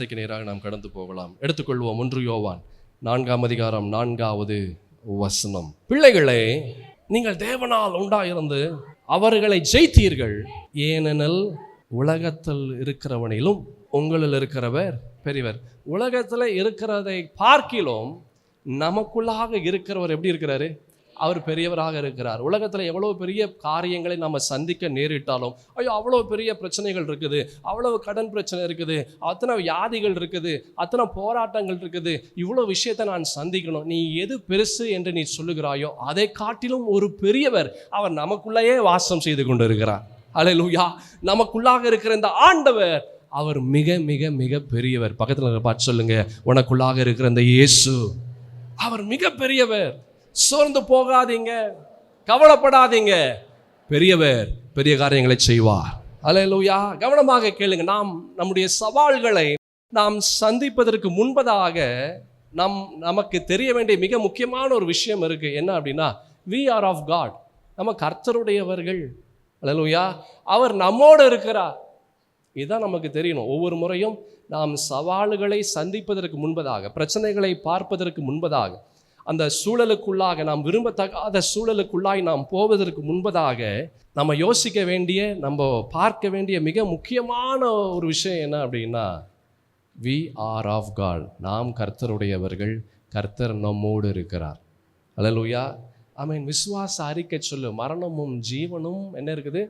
வார்த்தைக்கு நேராக நாம் கடந்து போகலாம். எடுத்துக்கொள்வோம் 1 யோவான் 4ஆம் அதிகாரம் 4வது வசனம். பிள்ளைகளே, நீங்கள் தேவனால் உண்டாயிருந்து அவர்களை ஜெயித்தீர்கள், ஏனெனில் உலகத்தில் இருக்கிறவனிலும் உங்களில் இருக்கிறவர் பெரியவர். உலகத்தில் இருக்கிறதை பார்க்கிலும் நமக்குள்ளாக இருக்கிறவர் எப்படி இருக்கிறாரு? அவர் பெரியவராக இருக்கிறார். உலகத்தில் எவ்வளோ பெரிய காரியங்களை நம்ம சந்திக்க நேரிட்டாலும், ஐயோ அவ்வளோ பெரிய பிரச்சனைகள் இருக்குது, அவ்வளோ கடன் பிரச்சனை இருக்குது, அத்தனை வியாதிகள் இருக்குது, அத்தனை போராட்டங்கள் இருக்குது, இவ்வளோ விஷயத்தை நான் சந்திக்கணும். நீ எது பெருசு என்று நீ சொல்லுகிறாயோ அதை காட்டிலும் ஒரு பெரியவர் அவர் நமக்குள்ளேயே வாசம் செய்து கொண்டு இருக்கிறார். அல்லேலூயா. நமக்குள்ளாக இருக்கிற இந்த ஆண்டவர் அவர் மிக மிக மிக பெரியவர். பக்கத்தில் பார்த்து சொல்லுங்க, உனக்குள்ளாக இருக்கிற இந்த இயேசு அவர் மிக பெரியவர். சோர்ந்து போகாதீங்க, கவலைப்படாதீங்க, பெரியவர் பெரிய காரியங்களை செய்வார். அல்லேலூயா. கவனமாக கேளுங்க. நாம் நம்முடைய சவால்களை நாம் சந்திப்பதற்கு முன்பதாக நமக்கு தெரிய வேண்டிய மிக முக்கியமான ஒரு விஷயம் இருக்கு. என்ன அப்படின்னா, we are of God. நம்ம கர்த்தருடையவர்கள். அல்லேலூயா. அவர் நம்மோடு இருக்கிறார். இதுதான் நமக்கு தெரியணும். ஒவ்வொரு முறையும் நாம் சவால்களை சந்திப்பதற்கு முன்பதாக, பிரச்சனைகளை பார்ப்பதற்கு முன்பதாக, அந்த சூழலுக்குள்ளாக, நாம் விரும்பத்தகாத சூழலுக்குள்ளாய் நாம் போவதற்கு முன்பதாக நம்ம யோசிக்க வேண்டிய, நம்ம பார்க்க வேண்டிய மிக முக்கியமான ஒரு விஷயம் என்ன அப்படின்னா, we are of God. நாம் கர்த்தருடையவர்கள், கர்த்தர் நம்மோடு இருக்கிறார். அல்லேலூயா. ஆமென். விசுவாச அறிக்கை சொல்லு. மரணமும் ஜீவனும் என்ன இருக்குது?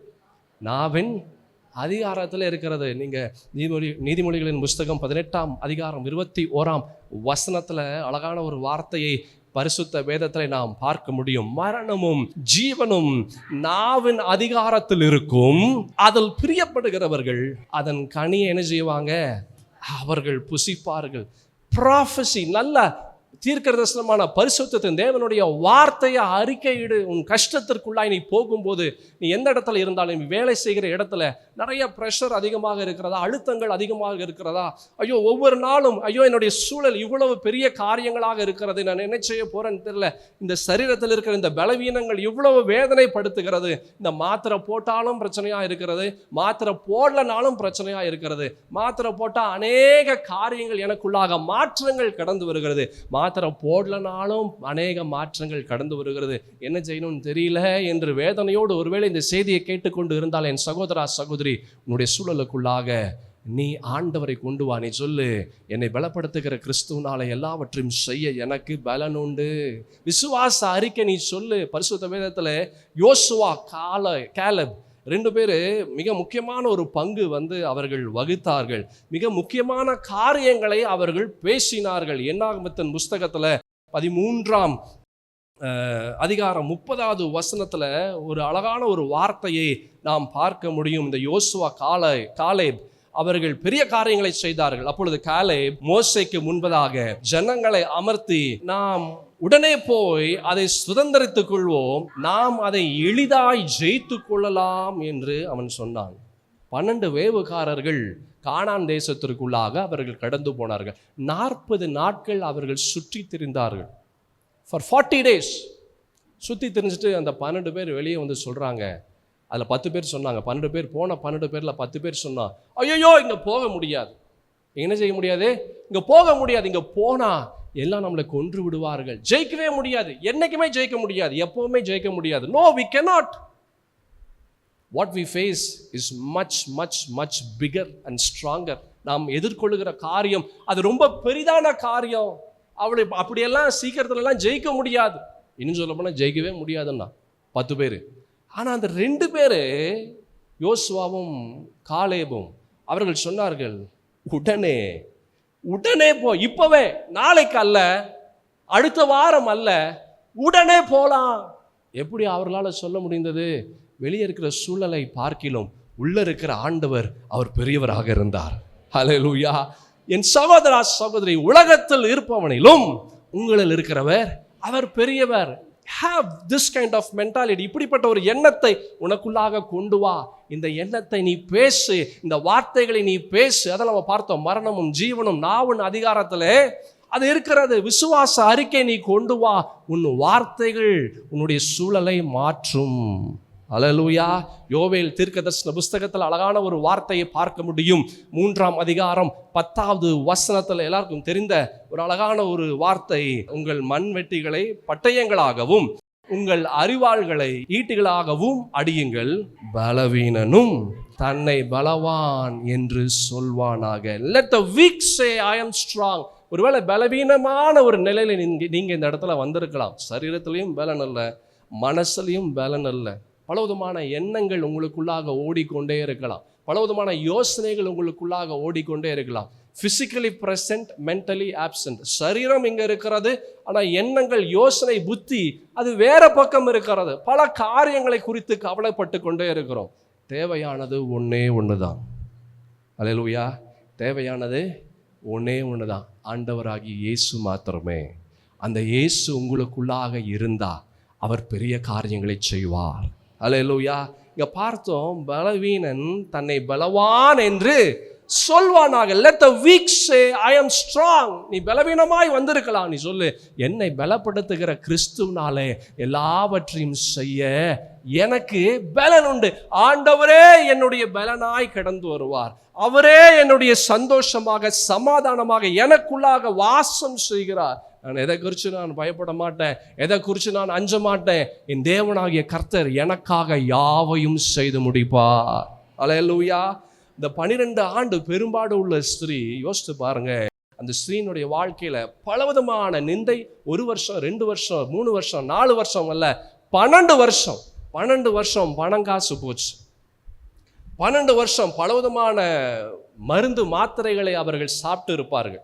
நாவின் அதிகாரத்தில் இருக்கிறது. நீங்கள் நீதிமொழிகளின் புஸ்தகம் 18ஆம் அதிகாரம் 21ஆம் வசனத்தில் அழகான ஒரு வார்த்தையை பரிசுத்த வேதத்தில் நாம் பார்க்க முடியும். மரணமும் ஜீவனும் நாவின் அதிகாரத்தில் இருக்கும், அதில் பிரியப்படுகிறவர்கள் அதன் கனியை என்ன செய்வாங்க? அவர்கள் புசிப்பார்கள். ப்ராஃபஸி, நல்ல தீர்க்கதரிசனமான பரிசுத்தத்தின் தேவனுடைய வார்த்தையை அறிக்கையிடு. உன் கஷ்டத்திற்குள்ளாய் நீ போகும்போது, நீ எந்த இடத்துல இருந்தாலும், நீ வேலை செய்கிற இடத்துல நிறைய ப்ரெஷர் அதிகமாக இருக்கிறதா, அழுத்தங்கள் அதிகமாக இருக்கிறதா, ஐயோ ஒவ்வொரு நாளும் ஐயோ என்னுடைய சூழல் இவ்வளவு பெரிய காரியங்களாக இருக்கிறது, நான் என்ன செய்ய போறேன்னு தெரியல, இந்த சரீரத்தில் இருக்கிற இந்த பலவீனங்கள் இவ்வளவு வேதனைப்படுத்துகிறது, இந்த மாத்திரை போட்டாலும் பிரச்சனையா இருக்கிறது, மாத்திரை போடலனாலும் பிரச்சனையா இருக்கிறது, மாத்திரை போட்டால் அநேக காரியங்கள் எனக்குள்ளாக மாற்றங்கள் கடந்து வருகிறது, மாத்திரை போடலனாலும் அநேக மாற்றங்கள் கடந்து வருகிறது, என்ன செய்யணும்னு தெரியல என்று வேதனையோடு ஒருவேளை இந்த செய்தியை கேட்டுக்கொண்டு இருந்தால், என் சகோதரா சகோதரி, உன்னுடைய சூழலுக்குள்ளாக நீ ஆண்டவரை கொண்டு வா. நீ சொல்லு, என்னை பலப்படுத்துகிற கிறிஸ்துவனால எல்லாவற்றையும் செய்ய எனக்கு பலன் உண்டு. விசுவாச அறிக்கை நீ சொல்லு. பரிசுத்த வேதத்துல யோசுவா, காலேப் 2 பேர் மிக முக்கியமான ஒரு பங்கு அவர்கள் வகித்தார்கள். மிக முக்கியமான காரியங்களை அவர்கள் பேசினார்கள். என்னாகமத்தின் புஸ்தகத்துல 13ஆம் அதிகாரம் 30வது வசனத்துல ஒரு அழகான ஒரு வார்த்தையை நாம் பார்க்க முடியும். இந்த யோசுவா, காலேப் அவர்கள் பெரிய காரியங்களை செய்தார்கள். அப்பொழுது காலேப் மோசேக்கு முன்பதாக ஜனங்களை அமர்த்தி, நாம் உடனே போய் அதை சுதந்தரித்துக் கொள்வோம், நாம் அதை எளிதாய் ஜெயித்து கொள்ளலாம் என்று அவன் சொன்னான். 12 வேவுகாரர்கள் கானான் தேசத்திற்குள்ளாக அவர்கள் கடந்து போனார்கள். 40 நாட்கள் அவர்கள் சுற்றி திரிந்தார்கள். For 40 days சுற்றி தெரிஞ்சுட்டு அந்த 12 பேர் வெளியே சொல்கிறாங்க. அதில் 10 பேர் சொன்னாங்க. 12 பேர் போன 12 பேரில் 10 பேர் சொன்னா, ஐயோ இங்கே போக முடியாது, என்ன செய்ய முடியாது, இங்கே போக முடியாது, இங்கே போனால் எல்லாம் நம்மளை கொன்று விடுவார்கள், ஜெயிக்கவே முடியாது, என்னைக்குமே ஜெயிக்க முடியாது, எப்பவுமே ஜெயிக்க முடியாது. No, we cannot. What we face is much much much bigger and stronger. நாம் எதிர்கொள்ளுகிற காரியம் அது ரொம்ப பெரிதான காரியம். அவளை அப்படியெல்லாம் சீக்கிரத்துலலாம் ஜெயிக்க முடியாது. இன்னும் சொல்ல போனால் ஜெயிக்கவே முடியாதுன்னா 10 பேர். ஆனால் அந்த 2 பேர், யோசுவாவும் காலேபும், அவர்கள் சொன்னார்கள், உடனே போ, இப்பவே, நாளைக்கு அல்ல, அடுத்த வாரம் அல்ல, உடனே போலாம். எப்படி அவர்களால் சொல்ல முடிந்தது? வெளியே இருக்கிற சூழலை பார்க்கிலும் உள்ள இருக்கிற ஆண்டவர் அவர் பெரியவராக இருந்தார். ஹல்லேலூயா. என் சகோதரா சகோதரி, உலகத்தில் இருப்பவனிலும் உங்களில் இருக்கிறவர் அவர் பெரியவர். Have this kind of mentality. இப்படிப்பட்ட ஒரு எண்ணத்தை உனக்குள்ளாக கொண்டு வா. இந்த எண்ணத்தை நீ பேசு, இந்த வார்த்தைகளை நீ பேசு. அதை நம்ம பார்த்தோம். மரணமும் ஜீவனும் நாவின் அதிகாரத்திலே அது இருக்கிறது. விசுவாச அறிக்கை நீ கொண்டு வா. உன் வார்த்தைகள் உன்னுடைய சூழலை மாற்றும். அல்லேலூயா. யோவேல் தீர்க்கதரிசன புஸ்தகத்தில் அழகான ஒரு வார்த்தையை பார்க்க முடியும். 3ஆம் அதிகாரம் 10வது வசனத்தில் எல்லாருக்கும் தெரிந்த ஒரு அழகான ஒரு வார்த்தை, உங்கள் மண்வெட்டிகளை பட்டயங்களாகவும் உங்கள் அரிவாள்களை ஈட்டிகளாகவும் அடியுங்கள், பலவீனனும் தன்னை பலவான் என்று சொல்வானாக. Let the weak say I am strong. ஒருவேளை பலவீனமான ஒரு நிலையில நீங்க இந்த இடத்துல வந்திருக்கலாம். சரீரத்திலையும் பலன் இல்லை, மனசுலையும் பலன் இல்லை. பலவிதமான எண்ணங்கள் உங்களுக்குள்ளாக ஓடிக்கொண்டே இருக்கலாம். பலவிதமான யோசனைகள் உங்களுக்குள்ளாக ஓடிக்கொண்டே இருக்கலாம். Physically present, mentally absent. சரீரம் இங்க இருக்கிறது, ஆனால் எண்ணங்கள், யோசனை, புத்தி அது வேற பக்கம் இருக்கிறது. பல காரியங்களை குறித்து கவலைப்பட்டு கொண்டே இருக்கிறோம். தேவையானது ஒன்னே ஒண்ணுதான். அல்லேலூயா. தேவையானது ஒன்னே ஒண்ணுதான், ஆண்டவராகிய இயேசு மாத்திரமே. அந்த இயேசு உங்களுக்குள்ளாக இருந்தா அவர் பெரிய காரியங்களை செய்வார். அல்லேலூயா. இங்க பார்த்தோம், பலவீனன் தன்னை பலவான் என்று சொல்வானாக. Let the weak say I am strong. நீ பலவீனமாய் வந்திருக்கலாம், நீ சொல்லு, என்னை பலப்படுத்துகிற கிறிஸ்துவினாலே எல்லாவற்றையும் செய்ய எனக்கு பலன் உண்டு. ஆண்டவரே என்னுடைய பலனாய் கடந்து வருவார். அவரே என்னுடைய சந்தோஷமாக, சமாதானமாக எனக்குள்ளாக வாசம் செய்கிறார். நான் எதை குறித்து நான் பயப்பட மாட்டேன், எதை குறித்து நான் அஞ்ச மாட்டேன். என் தேவனாகிய கர்த்தர் எனக்காக யாவையும் செய்து முடிப்பார். அல்லேலூயா. இந்த 12 ஆண்டு பெரும்பாடு உள்ள ஸ்திரீ, யோசித்து பாருங்க, அந்த ஸ்திரீனுடைய வாழ்க்கையில பலவிதமான நிந்தை. 1 வருஷம், 2 வருஷம், 3 வருஷம், 4 வருஷம் அல்ல, 12 வருஷம். 12 வருஷம் பணம் காசு போச்சு. 12 வருஷம் பலவிதமான மருந்து மாத்திரைகளை அவர்கள் சாப்பிட்டு இருப்பார்கள்.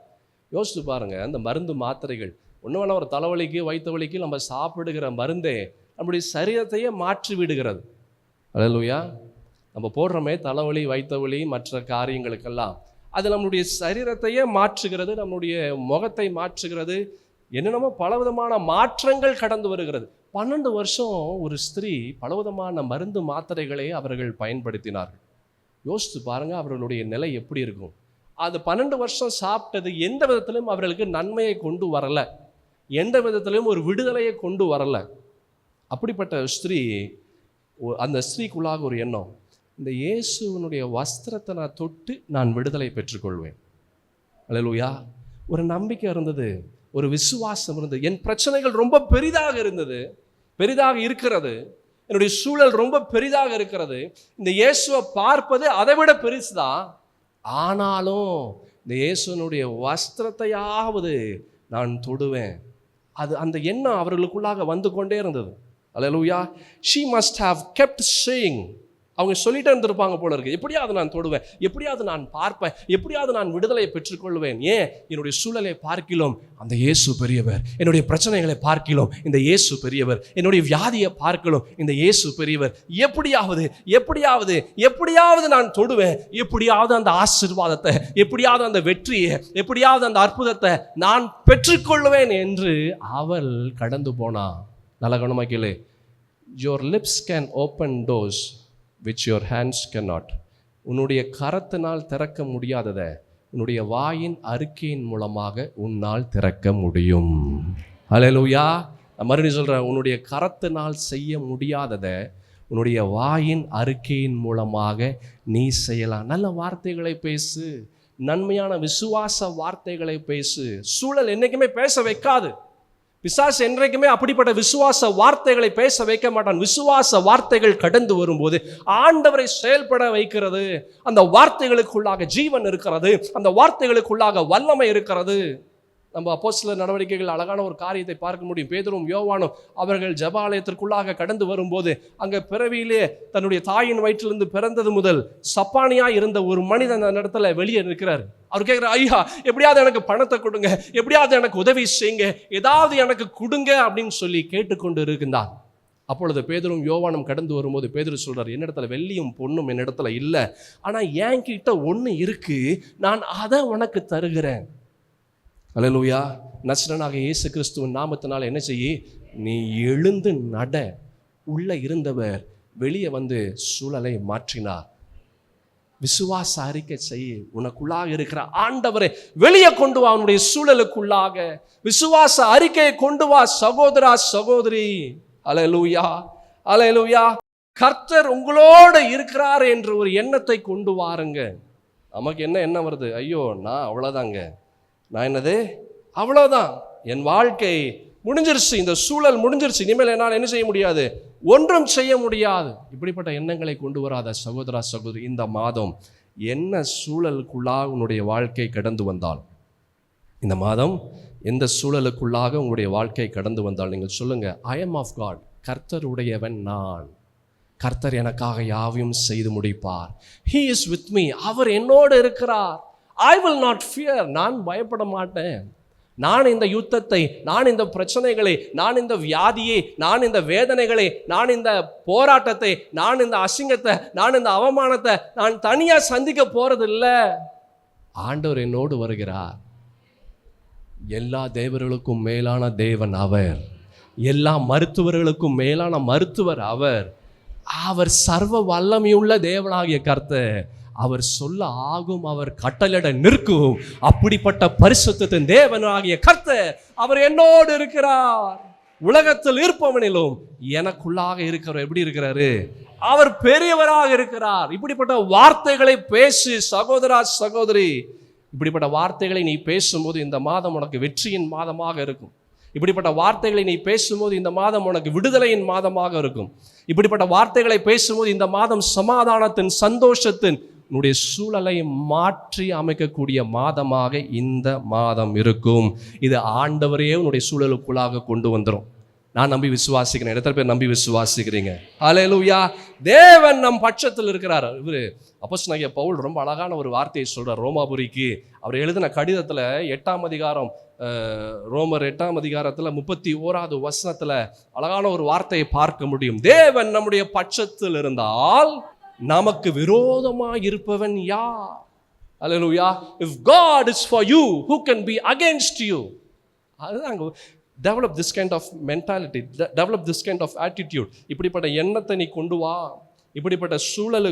யோசித்து பாருங்க, அந்த மருந்து மாத்திரைகள் ஒன்று வேணா, ஒரு தலைவலிக்கு, வயிற்று வலிக்கு நம்ம சாப்பிடுகிற மருந்தே நம்முடைய சரீரத்தையே மாற்றி விடுகிறது. அல்லேலூயா. நம்ம போடுறோமே தலைவலி, வயிற்று வலி, மற்ற காரியங்களுக்கெல்லாம், அது நம்முடைய சரீரத்தையே மாற்றுகிறது, நம்முடைய முகத்தை மாற்றுகிறது, என்னென்னமோ பலவிதமான மாற்றங்கள் கடந்து வருகிறது. 12 வருஷம் ஒரு ஸ்திரீ பலவிதமான மருந்து மாத்திரைகளை அவர்கள் பயன்படுத்தினார்கள். யோசித்து பாருங்க, அவர்களுடைய நிலை எப்படி இருக்கும். அது 12 வருஷம் சாப்பிட்டது எந்த விதத்திலும் அவர்களுக்கு நன்மையை கொண்டு வரலை, எந்த விதத்திலும் ஒரு விடுதலையை கொண்டு வரலை. அப்படிப்பட்ட ஸ்திரீ, அந்த ஸ்திரீக்குள்ளாக ஒரு எண்ணம், இந்த இயேசுவனுடைய வஸ்திரத்தை நான் தொட்டு நான் விடுதலை பெற்றுக்கொள்வேன். அல்லேலூயா. ஒரு நம்பிக்கை இருந்தது, ஒரு விசுவாசம் இருந்தது. என் பிரச்சனைகள் ரொம்ப பெரிதாக இருந்தது, பெரிதாக இருக்கிறது, என்னுடைய சூழல் ரொம்ப பெரிதாக இருக்கிறது. இந்த இயேசுவை பார்ப்பது அதை விட பெருசுதான். ஆனாலும் இந்த இயேசுவனுடைய வஸ்திரத்தையாவது நான் தொடுவேன். அது அந்த எண்ணம் அவர்களுக்குள்ளாக வந்து கொண்டே இருந்தது. அல்லேலூயா. She must have kept saying. அவங்க சொல்லிட்டே இருந்திருப்பாங்க போல இருக்கு, எப்படியாவது நான் தொடுவேன், எப்படியாவது நான் பார்ப்பேன், எப்படியாவது நான் விடுதலையை பெற்றுக்கொள்வேன். ஏன்? என்னுடைய சூழலை பார்க்கிலும் அந்த இயேசு பெரியவர், என்னுடைய பிரச்சனைகளை பார்க்கிலும் இந்த இயேசு பெரியவர், என்னுடைய வியாதியை பார்க்கிலும் இந்த இயேசு பெரியவர். எப்படியாவது எப்படியாவது எப்படியாவது நான் தொடுவேன், எப்படியாவது அந்த ஆசீர்வாதத்தை, எப்படியாவது அந்த வெற்றியை, எப்படியாவது அந்த அற்புதத்தை நான் பெற்றுக்கொள்வேன் என்று அவள் கடந்து போனா. நல்ல கவனமா கேளு. Your lips can open doors which your hands cannot. உன்னுடைய கரத்தினால் திறக்க முடியாததை உன்னுடைய வாயின் அறிக்கையின் மூலமாக உன்னால் திறக்க முடியும். அல்லேலூயா. நான் மறுபடியும் சொல்றேன், உன்னுடைய கரத்தினால் செய்ய முடியாததை உன்னுடைய வாயின் அறிக்கையின் மூலமாக நீ செய்யலாம். நல்ல வார்த்தைகளை பேசு, நன்மையான விசுவாச வார்த்தைகளை பேசு. சூழல் என்னைக்குமே பேச வைக்காது. பிசாசு என்றைக்குமே அப்படிப்பட்ட விசுவாச வார்த்தைகளை பேச வைக்க மாட்டான். விசுவாச வார்த்தைகள் கடந்து வரும்போது ஆண்டவரை செயல்பட வைக்கிறது. அந்த வார்த்தைகளுக்குள்ளாக ஜீவன் இருக்கிறது, அந்த வார்த்தைகளுக்குள்ளாக வல்லமை இருக்கிறது. நம்ம அப்போஸ்தலர் நடவடிக்கைகள் அழகான ஒரு காரியத்தை பார்க்க முடியும். பேதுரும் யோவானும் அவர்கள் ஜெபாலயத்திற்குள்ளாக கடந்து வரும்போது, அங்கே பிறவியிலே தன்னுடைய தாயின் வயிற்றிலிருந்து பிறந்தது முதல் சப்பானியா இருந்த ஒரு மனிதன் அந்த இடத்துல வெளியே இருக்கிறார். அவர் கேட்குற, ஐயா எப்படியாவது எனக்கு பணத்தை கொடுங்க, எப்படியாவது எனக்கு உதவி செய்யுங்க, ஏதாவது எனக்கு கொடுங்க அப்படின்னு சொல்லி கேட்டுக்கொண்டு இருந்தார். அப்பொழுது பேதுரும் யோவானும் கடந்து வரும்போது பேதுரு சொல்றார், என்னிடத்துல வெள்ளியும் பொண்ணும் என்னிடத்துல இல்லை, ஆனா என்கிட்ட ஒன்று இருக்கு, நான் அதை உனக்கு தருகிறேன். அல்லேலூயா. நசரேயனாக இயேசு கிறிஸ்துவின் நாமத்தினால என்ன செய்ய, நீ எழுந்து நட. உள்ள இருந்தவர் வெளியே வந்து சூழலை மாற்றினார். விசுவாச அறிக்கை செய்ய, உனக்குள்ளாக இருக்கிற ஆண்டவரை வெளியே கொண்டு வா. அவனுடைய சூழலுக்குள்ளாக விசுவாச அறிக்கையை கொண்டு வா சகோதரா, சகோதரி. அல்லேலூயா, அல்லேலூயா. கர்த்தர் உங்களோடு இருக்கிறார் என்ற ஒரு எண்ணத்தை கொண்டு வாருங்க. நமக்கு என்ன எண்ணம் வருது? ஐயோ, நான் அவ்வளோதாங்க, நான் என்னது அவ்வளோதான், என் வாழ்க்கை முடிஞ்சிருச்சு, இந்த சூழல் முடிஞ்சிருச்சு, இனிமேல் என்னால் என்ன செய்ய முடியாது, ஒன்றும் செய்ய முடியாது. இப்படிப்பட்ட எண்ணங்களை கொண்டு வராத சகோதரா சகோதரி, இந்த மாதம் என்ன சூழலுக்குள்ளாக உன்னுடைய வாழ்க்கை கடந்து வந்தால், இந்த மாதம் எந்த சூழலுக்குள்ளாக உங்களுடைய வாழ்க்கை கடந்து வந்தால் நீங்கள் சொல்லுங்க, ஐ எம் ஆஃப் காட், கர்த்தருடையவன் நான், கர்த்தர் எனக்காக யாவையும் செய்து முடிப்பார். He is with me, அவர் என்னோடு இருக்கிறார். I will not fear, நான் பயப்பட மாட்டேன். நான் இந்த யுத்தத்தை, நான் இந்த பிரச்சனைகளை, நான் இந்த வியாதியை, நான் இந்த வேதனைகளை, நான் இந்த போராட்டத்தை, நான் இந்த அசிங்கத்தை, நான் இந்த அவமானத்தை நான் தனியா சந்திக்க போறதில்லை. ஆண்டவர் என்னோடு வருகிறார். எல்லா தேவர்களுக்கும் மேலான தேவன் அவர், எல்லா மருத்துவர்களுக்கும் மேலான மருத்துவர் அவர், அவர் சர்வ வல்லமையுள்ள தேவனாகிய கர்த்தர். அவர் சொல்ல ஆகும், அவர் கட்டளையிட நிற்கும். அப்படிப்பட்ட பரிசுத்தத்தின் தேவனாகிய கர்த்தர் அவர் என்னோடு இருக்கிறார். உலகத்தில் இருப்பவனிலும் எனக்குள்ளாக இருக்கிறவர் எப்படி இருக்கிறாரு? அவர் பெரியவராக இருக்கிறார். இப்படிப்பட்ட வார்த்தைகளை பேசி சகோதரா சகோதரி, இப்படிப்பட்ட வார்த்தைகளை நீ பேசும்போது இந்த மாதம் உனக்கு வெற்றியின் மாதமாக இருக்கும். இப்படிப்பட்ட வார்த்தைகளை நீ பேசும்போது இந்த மாதம் உனக்கு விடுதலையின் மாதமாக இருக்கும். இப்படிப்பட்ட வார்த்தைகளை பேசும்போது இந்த மாதம் சமாதானத்தின், சந்தோஷத்தின், உன்னுடைய சூழலை மாற்றி அமைக்கக்கூடிய மாதமாக இந்த மாதம் இருக்கும். இது ஆண்டவரையே உன்னுடைய சூழலுக்குள்ளாக கொண்டு வந்துடும். நான் நம்பி விசுவாசிக்கிறேன். எத்தனை பேர் நம்பி விசுவாசிக்கிறீங்க? ஹல்லேலூயா. தேவன் நம் பட்சத்தில் இருக்கிறார். இவர் அப்போஸ்தலனாகிய பவுல் ரொம்ப அழகான ஒரு வார்த்தையை சொல்றார் ரோமாபுரிக்கு. அவர் எழுதின கடிதத்தில் 8ஆம் அதிகாரம், ரோமர் 8ஆம் அதிகாரத்தில் 31வது வசனத்தில் அழகான ஒரு வார்த்தையை பார்க்க முடியும். தேவன் நம்முடைய பட்சத்தில் இருந்தால் நமக்கு விரோதமாக இருப்பவன் யார்? ஹல்லேலூயா. If God is for you, who can be against you? அதுதான் develop this kind of mentality, develop this kind of attitude. இப்படிப்பட்ட எண்ணத்தை நீ கொண்டு வா. இப்படிப்பட்ட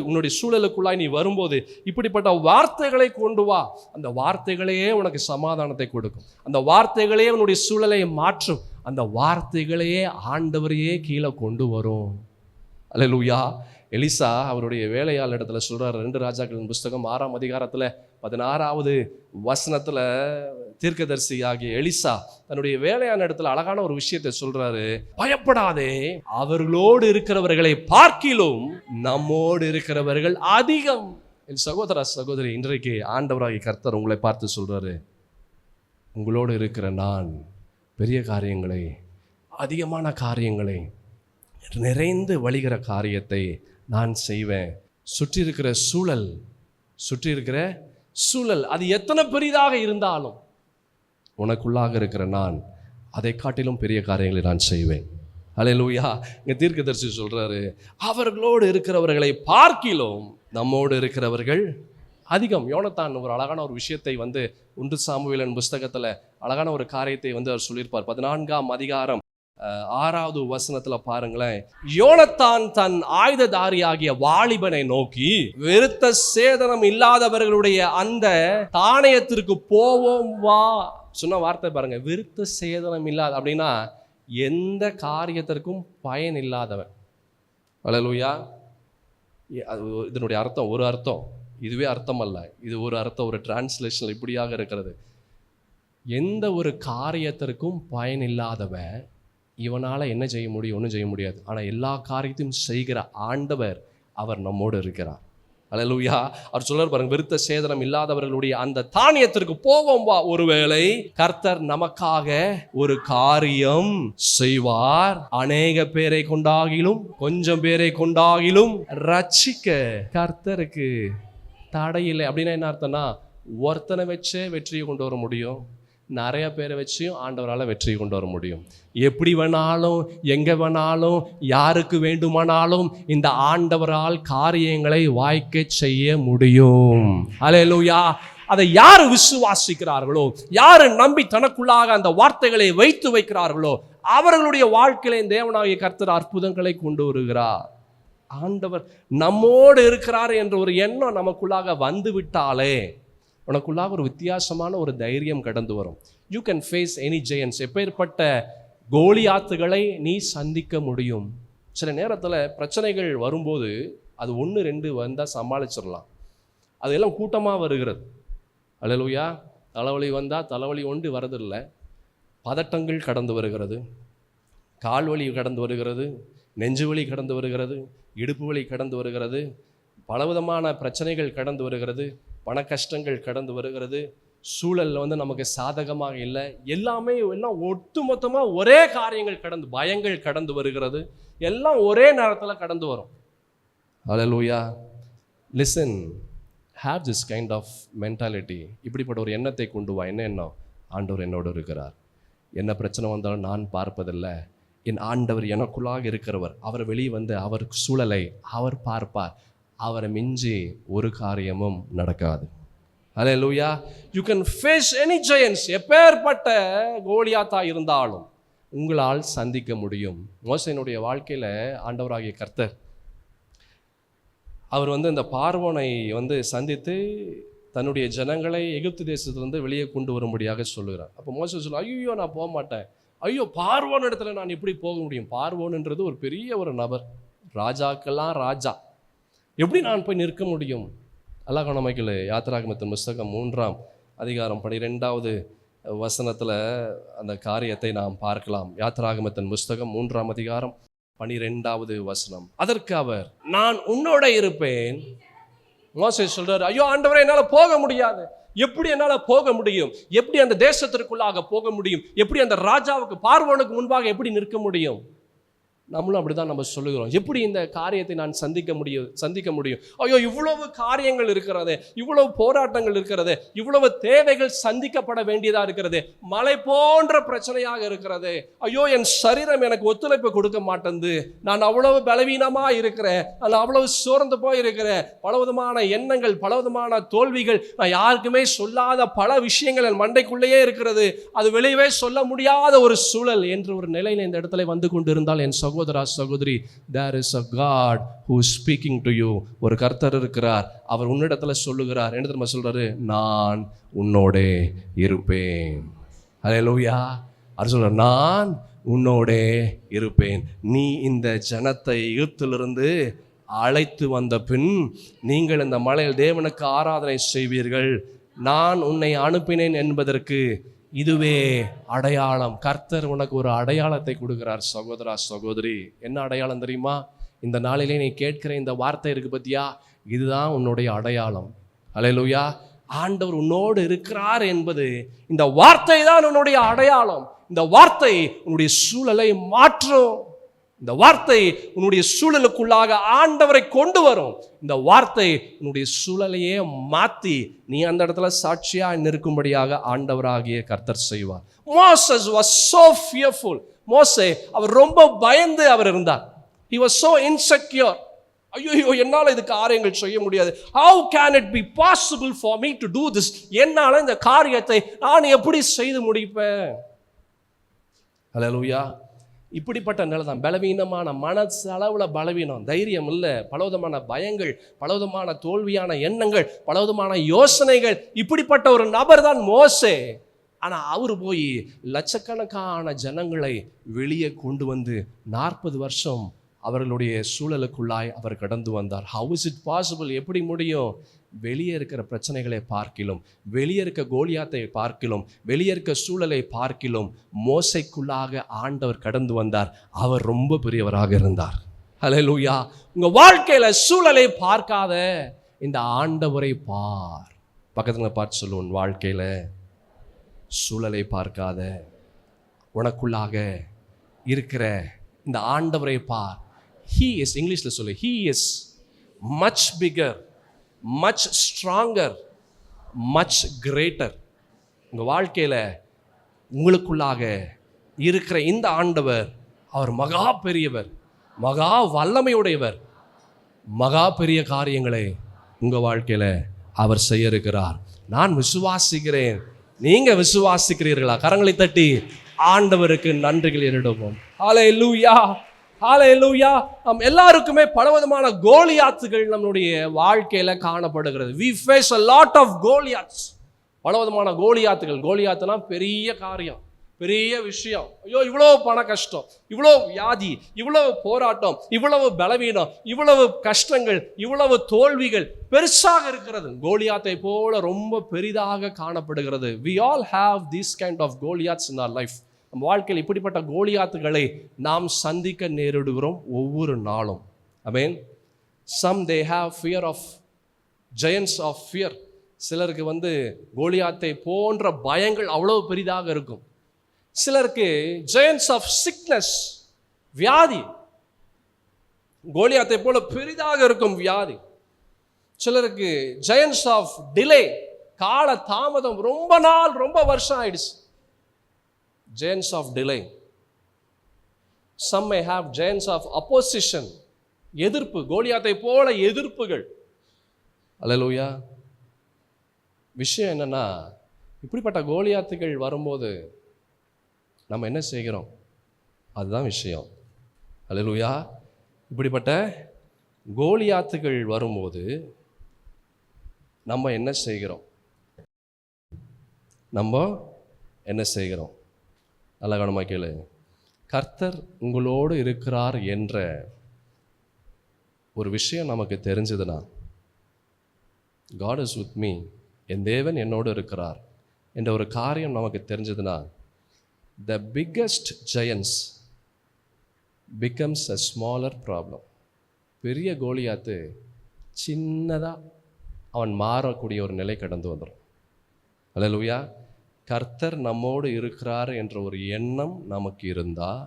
உன்னுடைய சூழலுக்குள்ளாய் நீ வரும்போது இப்படிப்பட்ட வார்த்தைகளை கொண்டு வா. அந்த வார்த்தைகளையே உனக்கு சமாதானத்தை கொடுக்கும். அந்த வார்த்தைகளையே உன்னுடைய சூழலை மாற்றும். அந்த வார்த்தைகளையே ஆண்டவரையே கீழே கொண்டு வரும். அல்லேலூயா. எலிசா அவருடைய வேலையாள் இடத்துல சொல்றார். 2 ராஜாக்களின் புஸ்தகம் 6ஆம் அதிகாரத்தில் 16வது வசனத்தில் தீர்க்கதரிசி ஆகிய எலிசா தன்னுடைய வேலையான இடத்துல அழகான ஒரு விஷயத்தை சொல்றாரு. பயப்படாதே, அவர்களோடு இருக்கிறவர்களை பார்க்கிலும் நம்மோடு இருக்கிறவர்கள் அதிகம். என் சகோதர சகோதரி, இன்றைக்கு ஆண்டவராகிய கர்த்தர் உங்களை பார்த்து சொல்றாரு, உங்களோடு இருக்கிற நான் பெரிய காரியங்களை, அதிகமான காரியங்களை, நிறைந்து வழிகிற காரியத்தை நான் செய்வேன். சுற்றி இருக்கிற சூழல் அது எத்தனை பெரிதாக இருந்தாலும் உனக்குள்ளாக இருக்கிற நான் அதை காட்டிலும் பெரிய காரியங்களை நான் செய்வேன். ஹல்லேலூயா. இங்க தீர்க்கதரிசி சொல்றாரு, அவர்களோடு இருக்கிறவர்களை பார்க்கிலும் நம்மோடு இருக்கிறவர்கள் அதிகம். யோனத்தான் ஒரு அழகான ஒரு விஷயத்தை 1 சாமுவேலின் புஸ்தகத்துல அழகான ஒரு காரியத்தை அவர் சொல்லியிருப்பார். 14ஆம் அதிகாரம் 6வது வசனத்துல பாருங்களேன். யோனத்தான் தன் ஆயுததாரியாகிய வாலிபனை நோக்கி, விருத்த சேதனம் இல்லாதவர்களுடைய அந்த தானியத்திற்கு போவோம் வா. சொன்ன வார்த்தை பாருங்க, விருத்த சேதனம் இல்லாத அப்படின்னா எந்த காரியத்திற்கும் பயன் இல்லாதவன். ஹல்லேலூயா. இதனுடைய அர்த்தம் ஒரு அர்த்தம், இதுவே அர்த்தம் அல்ல, இது ஒரு அர்த்தம், ஒரு டிரான்ஸ்லேஷன் இப்படியாக இருக்கிறது. எந்த ஒரு காரியத்திற்கும் பயன் இல்லாதவன் இவனால் என்ன செய்ய முடியும்? ஒன்றும் செய்ய முடியாது. ஆனால் எல்லா காரியத்தையும் செய்கிற ஆண்டவர் அவர் நம்மோடு இருக்கிறார். ஹல்லேலூயா. அவர் சொல்றார் பாருங்க, விருத்த சேதனம் இல்லாதவர்களுடைய அந்த தானியத்திற்கு போவோம் வா. ஒருவேளை கர்த்தர் நமக்காக ஒரு காரியம் செய்வார். அநேக பேரை கொண்டாகிலும் கொஞ்சம் பேரை கொண்டாகிலும் ரட்சிக்க கர்த்தருக்கு தடையில்லை. அப்படின்னா என்ன அர்த்தம்னா, ஒருத்தனை வச்சே வெற்றியை கொண்டு வர முடியும், நிறைய பேரை வச்சியும் ஆண்டவரால் வெற்றி கொண்டு வர முடியும். எப்படி வேணாலும், எங்கே வேணாலும், யாருக்கு வேண்டுமானாலும் இந்த ஆண்டவரால் காரியங்களை வாய்க்க செய்ய முடியும். ஹல்லேலூயா. அதை யார் விசுவாசிக்கிறார்களோ, யார் நம்பி தனக்குள்ளாக அந்த வார்த்தைகளை வைத்து வைக்கிறார்களோ, அவர்களுடைய வாழ்க்கையில தேவனாகிய கர்த்தர் அற்புதங்களை கொண்டு வருகிறார். ஆண்டவர் நம்மோடு இருக்கிறார் என்ற ஒரு எண்ணம் நமக்குள்ளாக வந்து விட்டாலே உனக்குள்ளாக ஒரு வித்தியாசமான ஒரு தைரியம் கடந்து வரும். You can face any giants. எப்பேற்பட்ட கோலியாத்துகளை நீ சந்திக்க முடியும். சில நேரத்தில் பிரச்சனைகள் வரும்போது அது 1-2 வந்தால் சமாளிச்சிடலாம். அதெல்லாம் கூட்டமாக வருகிறது. அல்லேலூயா. தலைவலி வந்தால் தலைவலி ஒன்று வரதில்லை, பதட்டங்கள் கடந்து வருகிறது, கால்வலி கடந்து வருகிறது, நெஞ்சு வலி கடந்து வருகிறது, இடுப்பு வலி கடந்து வருகிறது, பலவிதமான பிரச்சனைகள் கடந்து வருகிறது, பண கஷ்டங்கள் கடந்து வருகிறது, சூழலில் நமக்கு சாதகமாக இல்லை, எல்லாம் ஒட்டுமொத்தமாக ஒரே காரியங்கள் கடந்து, பயங்கள் கடந்து வருகிறது, எல்லாம் ஒரே நேரத்தில் கடந்து வரும். Hallelujah. Listen, have this kind of mentality. இப்படிப்பட்ட ஒரு எண்ணத்தை கொண்டு வா. என்ன எண்ணம்? ஆண்டவர் என்னோடு இருக்கிறார், என்ன பிரச்சனை வந்தாலும் நான் பார்ப்பதில்லை, என் ஆண்டவர் எனக்குள்ளாக இருக்கிறவர், அவர் வெளியே வந்து அவர் சூழலை அவர் பார்ப்பார், அவரை மிஞ்சி ஒரு காரியமும் நடக்காது. Hallelujah. You can face any giants. எப்பேற்பட்ட கோலியாத்தா இருந்தாலும் உங்களால் சந்திக்க முடியும். மோசேயினுடைய வாழ்க்கையில் ஆண்டவராகிய கர்த்தர் அவர் இந்த பார்வோனை சந்தித்து தன்னுடைய ஜனங்களை எகிப்து தேசத்திலிருந்து வெளியே கொண்டு வரும்படியாக சொல்லுகிறார். அப்போ மோசே சொல்ல, ஐயோ நான் போக மாட்டேன், ஐயோ பார்வோன் இடத்துல நான் எப்படி போக முடியும்? பார்வோன்ன்றது ஒரு பெரிய ஒரு நபர், ராஜாக்கெல்லாம் ராஜா, எப்படி நான் போய் நிற்க முடியும்? அல்லாஹ் நமக்கு யாத்திராகமத்தின் புஸ்தகம் 3ஆம் அதிகாரம் 12வது வசனத்தில் அந்த காரியத்தை நாம் பார்க்கலாம். யாத்திராகமத்தின் புஸ்தகம் 3ஆம் அதிகாரம் 12வது வசனம். அதற்கு அவர், நான் உன்னோட இருப்பேன். மோசே சொல்றாரு, ஐயோ ஆண்டவரே என்னால் போக முடியாது, எப்படி என்னால் போக முடியும்? எப்படி அந்த தேசத்திற்குள்ளாக போக முடியும்? எப்படி அந்த ராஜாவுக்கு பார்வோனுக்கு முன்பாக எப்படி நிற்க முடியும்? நம்மளும் அப்படிதான் நம்ம சொல்லுகிறோம், எப்படி இந்த காரியத்தை நான் சந்திக்க முடியும்? ஐயோ இவ்வளவு காரியங்கள் இருக்கிறது, இவ்வளவு போராட்டங்கள் இருக்கிறது, இவ்வளவு தேவைகள் சந்திக்கப்பட வேண்டியதா இருக்கிறது, மலை போன்ற பிரச்சனையாக இருக்கிறது, ஐயோ என் சரீரம் எனக்கு ஒத்துழைப்பு கொடுக்க மாட்டேங்குது, நான் அவ்வளவு பலவீனமா இருக்கிறேன், நான் அவ்வளவு சோர்ந்து போய் இருக்கிறேன், பலவிதமான எண்ணங்கள், பலவிதமான தோல்விகள், நான் யாருக்குமே சொல்லாத பல விஷயங்கள் என் மண்டைக்குள்ளேயே இருக்கிறது, அது வெளியவே சொல்ல முடியாத ஒரு சூழல் என்ற ஒரு நிலையில் இந்த இடத்துல வந்து கொண்டிருந்தால் என் சகோதரா சகோதரி, there is a God who is speaking to you. ஒரு கர்த்தர் இருக்கிறார், அவர் உன்னிடத்துல சொல்லுகிறார். என்ன தெரியுமா சொல்றாரு? நான் உன்னோடே இருப்பேன். ஹல்லேலூயா. அவர் சொல்றார், நான் உன்னோடே இருப்பேன். நீ இந்த ஜனத்தை எகிப்திலிருந்து அழைத்து வந்த பின் நீங்கள் இந்த மலையில் தேவனுக்கு ஆராதனை செய்வீர்கள், நான் உன்னை அனுப்பினேன் என்பதற்கு இதுவே அடையாளம். கர்த்தர் உனக்கு ஒரு அடையாளத்தை கொடுக்கிறார் சகோதரா சகோதரி. என்ன அடையாளம் தெரியுமா? இந்த நாளிலே நீ கேட்கிற இந்த வார்த்தை இருக்கு பத்தியா, இதுதான் உன்னுடைய அடையாளம். ஹல்லேலூயா. ஆண்டவர் உன்னோடு இருக்கிறார் என்பது, இந்த வார்த்தை தான் உன்னுடைய அடையாளம். இந்த வார்த்தை உன்னுடைய சூழலை மாற்றும். இந்த வார்த்தை உன்னுடைய சூழலுக்குள்ளாக ஆண்டவரை கொண்டு வரும். இந்த வார்த்தை உன்னுடைய சூழலையே மாற்றி நீ அந்த இடத்துல சாட்சியா நிற்கும்படியாக ஆண்டவராகிய கர்த்தர் செய்வார். Moses was so fearful. மோசே அவர் ரொம்ப பயந்து அவர் இருந்தார். He was so insecure. ஐயோ என்னால் இது காரியங்கள் செய்ய முடியாது. How can it be possible for me to do this? என்னால் இந்த காரியத்தை நான் எப்படி செய்து முடிப்பேன்? ஹல்லேலூயா. இப்படிப்பட்ட நிலை தான், பலவீனமான மனசளவுல பலவீனம், தைரியம் இல்லை, பலவிதமான பயங்கள், பலவிதமான தோல்வியான எண்ணங்கள், பலவிதமான யோசனைகள், இப்படிப்பட்ட ஒரு நபர் தான் மோசே. ஆனா அவர் போய் லட்சக்கணக்கான ஜனங்களை வெளியே கொண்டு வந்து 40 வருஷம் அவர்களுடைய சூழலுக்குள்ளாய் அவர் கடந்து வந்தார். How is it possible? எப்படி முடியும்? வெளியே இருக்கிற பிரச்சனைகளை பார்க்கிலும், வெளியே இருக்க கோலியாத்தை பார்க்கிலும், வெளியே இருக்க சூழலை பார்க்கிலும் மோசைக்குள்ளாக ஆண்டவர் கடந்து வந்தார். அவர் ரொம்ப பெரியவராக இருந்தார். ஹல்லேலூயா. உங்க வாழ்க்கையில சூழலை பார்க்காத, இந்த ஆண்டவரை பார். பக்கத்துல பார்த்து சொல்லுவோம், வாழ்க்கையில சூழலை பார்க்காத, உனக்குள்ளாக இருக்கிற இந்த ஆண்டவரை பார். He is, இங்கிலீஷ்ல சொல்லு, He is much bigger, much stronger, much greater. உங்க வாழ்க்கையில உங்களுக்குள்ளாக இருக்கிற இந்த ஆண்டவர், அவர் மகா பெரியவர், மகா வல்லமையுடையவர், மகா பெரிய காரியங்களை உங்க வாழ்க்கையில அவர் செய்ய இருக்கிறார். நான் விசுவாசிக்கிறேன். நீங்க விசுவாசிக்கிறீர்களா? கரங்களை தட்டி ஆண்டவருக்கு நன்றிகள் ஏறிடுவோம். ஹல்லேலூயா, ஹல்லேலூயா. நம் எல்லாருக்குமே பலவிதமான கோலியாத்துகள் நம்மளுடைய வாழ்க்கையில காணப்படுகிறது. We face a lot of Goliaths. பலவிதமான கோலியாத்துகள். கோலியாத்துனா பெரிய காரியம், பெரிய விஷயம். ஐயோ, இவ்வளவு பண கஷ்டம், இவ்வளவு வியாதி, இவ்வளவு போராட்டம், இவ்வளவு பலவீனம், இவ்வளவு கஷ்டங்கள், இவ்வளவு தோல்விகள் பெருசாக இருக்கிறது. கோலியாத்தை போல ரொம்ப பெரிதாக காணப்படுகிறது. We all have these kind of Goliaths in our life. நம்ம வாழ்க்கையில் இப்படிப்பட்ட கோலியாத்துகளை நாம் சந்திக்க நேரிடுகிறோம் ஒவ்வொரு நாளும். ஆமென். Some they have fear of giants of fear. சிலருக்கு கோலியாத்தை போன்ற பயங்கள் அவ்வளவு பெரிதாக இருக்கும். சிலருக்கு giants of sickness, வியாதி, கோலியாத்தை போல பெரிதாக இருக்கும் வியாதி. சிலருக்கு giants of delay, கால தாமதம், ரொம்ப நாள் ரொம்ப வருஷம் ஆயிடுச்சு. giants of delay. Some may have giants of opposition, எதிர்ப்பு, கோலியாத்தை போல எதிர்ப்புகள். அல்லேலூயா. விஷயம் என்னன்னா, இப்படிப்பட்ட கோலியாத்துகள் வரும்போது நம்ம என்ன செய்கிறோம், அதுதான் விஷயம். அல்லேலூயா. இப்படிப்பட்ட கோலியாத்துகள் வரும்போது நம்ம என்ன செய்கிறோம், நம்ம என்ன செய்கிறோம்? நல்ல கவனமாக கேளு. கர்த்தர் உங்களோடு இருக்கிறார் என்ற ஒரு விஷயம் நமக்கு தெரிஞ்சதுன்னா, God is with me, என் தேவன் என்னோடு இருக்கிறார் என்ற ஒரு காரியம் நமக்கு தெரிஞ்சதுன்னா, the biggest giants becomes a smaller problem. பெரிய கோலியாத்து சின்னதாக அவன் மாறக்கூடிய ஒரு நிலை கடந்து வந்துடும். அல்லேலூயா. கர்த்தர் நம்மோடு இருக்கிறார் என்ற ஒரு எண்ணம் நமக்கு இருந்தால்,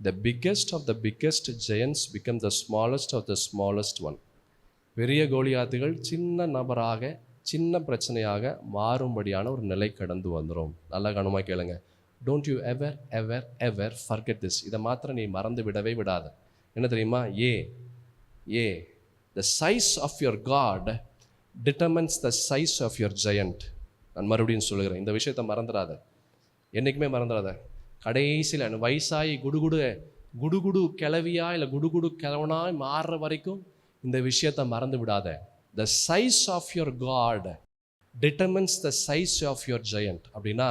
the biggest of the biggest giants become the smallest of the smallest one. பெரிய கோலியாத்துகள் சின்ன நபராக, சின்ன பிரச்சனையாக மாறும்படியான ஒரு நிலை கடந்து வந்துடும். நல்லா கவனமாக கேளுங்க. Don't you ever ever ever forget this. இதை மாத்திரம் நீ மறந்து விடவே விடாத. என்ன தெரியுமா? the size of your God determines the size of your giant. நான் மறுபடியும் சொல்லுகிறேன், இந்த விஷயத்தை மறந்துடாத, என்றைக்குமே மறந்துடாத. கடைசியில் வயசாகி குடுகுடு கிளவியா இல்லை குடுகுடு கிழவனாய் மாறுற வரைக்கும் இந்த விஷயத்தை மறந்து விடாத. The size of your God determines the size of your giant. அப்படின்னா,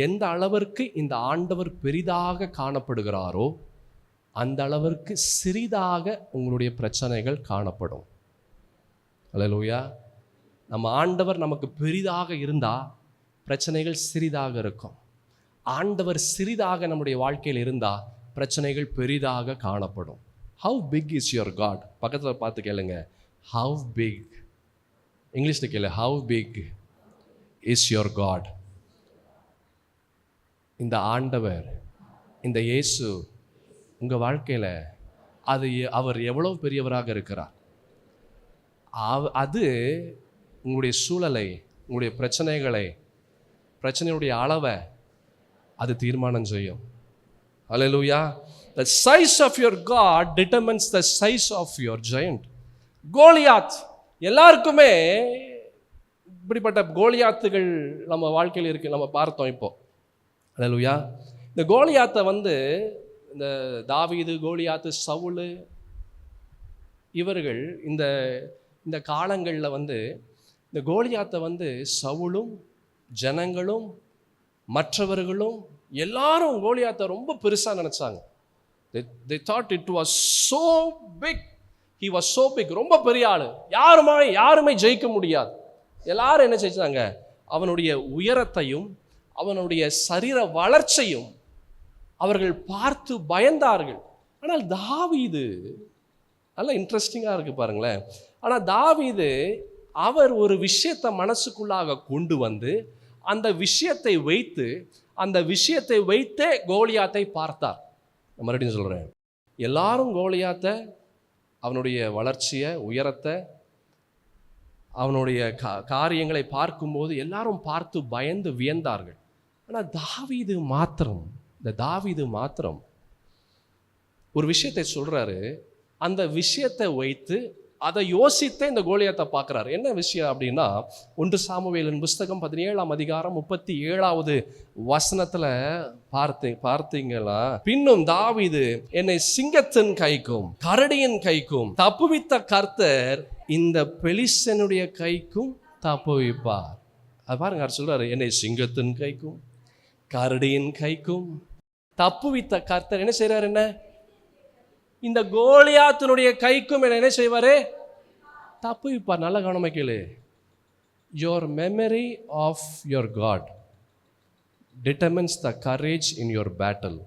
எந்த அளவிற்கு இந்த ஆண்டவர் பெரிதாக காணப்படுகிறாரோ அந்த அளவிற்கு சிறிதாக உங்களுடைய பிரச்சனைகள் காணப்படும். அல்லேலூயா. நம்ம ஆண்டவர் நமக்கு பெரிதாக இருந்தால் பிரச்சனைகள் சிறிதாக இருக்கும். ஆண்டவர் சிறிதாக நம்முடைய வாழ்க்கையில் இருந்தால் பிரச்சனைகள் பெரிதாக காணப்படும். How big is your God? பக்கத்தில் பார்த்து கேளுங்க. How big? இங்கிலீஷில் கேளு. How big is your God? இந்த ஆண்டவர், இந்த இயேசு உங்கள் வாழ்க்கையில் அவர் எவ்வளோ பெரியவராக இருக்கிறார். அது உங்களுடைய சூழலை, உங்களுடைய பிரச்சனையுடைய அளவை அது தீர்மானம் செய்யும். அல்லேலூயா. The size of your God determines the size of your giant. Goliath, எல்லாருக்குமே இப்படிப்பட்ட கோலியாத்துகள் நம்ம வாழ்க்கையில் இருக்கு, நம்ம பார்த்தோம் இப்போ. அல்லேலூயா. இந்த கோலியாத்தை இந்த தாவீது, கோலியாத்து, சவுல், இவர்கள் இந்த காலங்களில் இந்த கோலியாத்தை சவுலும் ஜனங்களும் மற்றவர்களும் எல்லாரும் கோலியாத்தை ரொம்ப பெருசாக நினச்சாங்க. They thought it was so big. He was so big. ரொம்ப பெரிய ஆள், யாருமே ஜெயிக்க முடியாது. எல்லாரும் என்ன செஞ்சாங்க, அவனுடைய உயரத்தையும் அவனுடைய சரீர வளர்ச்சியும் அவர்கள் பார்த்து பயந்தார்கள். ஆனால் தாவீது, நல்லா இன்ட்ரெஸ்டிங்காக இருக்குது பாருங்களேன். ஆனால் தாவீது அவர் ஒரு விஷயத்தை மனசுக்குள்ளாக கொண்டு அந்த விஷயத்தை வைத்தே கோலியாத்தை பார்த்தார். நான் மறுபடியும் சொல்கிறேன், எல்லாரும் கோலியாத்தை, அவனுடைய வளர்ச்சியை, உயரத்தை, அவனுடைய காரியங்களை பார்க்கும்போது எல்லாரும் பார்த்து பயந்து வியந்தார்கள். ஆனால் தாவீது மாத்திரம் ஒரு விஷயத்தை சொல்கிறாரு. அந்த விஷயத்தை வைத்து அதை யோசித்தே இந்த கோலியாத்தை பார்க்குறாரு. என்ன விஷயம் அப்படின்னா, 1 சாமுவேலின் புஸ்தகம் 17ஆம் அதிகாரம் 37வது வசனத்தில் பார்த்தீங்களா? பின்னும் தாவீது, என்னை சிங்கத்தின் கைக்கும் கரடியின் கைக்கும் தப்புவித்த கர்த்தர் இந்த பெலிஸ்தனுடைய கைக்கும் தப்புவிப்பார். அது பாருங்க, அவர் சொல்றாரு, என்னை சிங்கத்தின் கைக்கும் கரடியின் கைக்கும் தப்புவித்த கர்த்தர் என்ன செய்றார்? என்ன இந்த கோலியாத்தினுடைய கைக்கும் என்ன செய்வாரு? தப்புவிப்பார். நல்ல கவனமா கேளு. Your memory of your God determines the courage in your battle.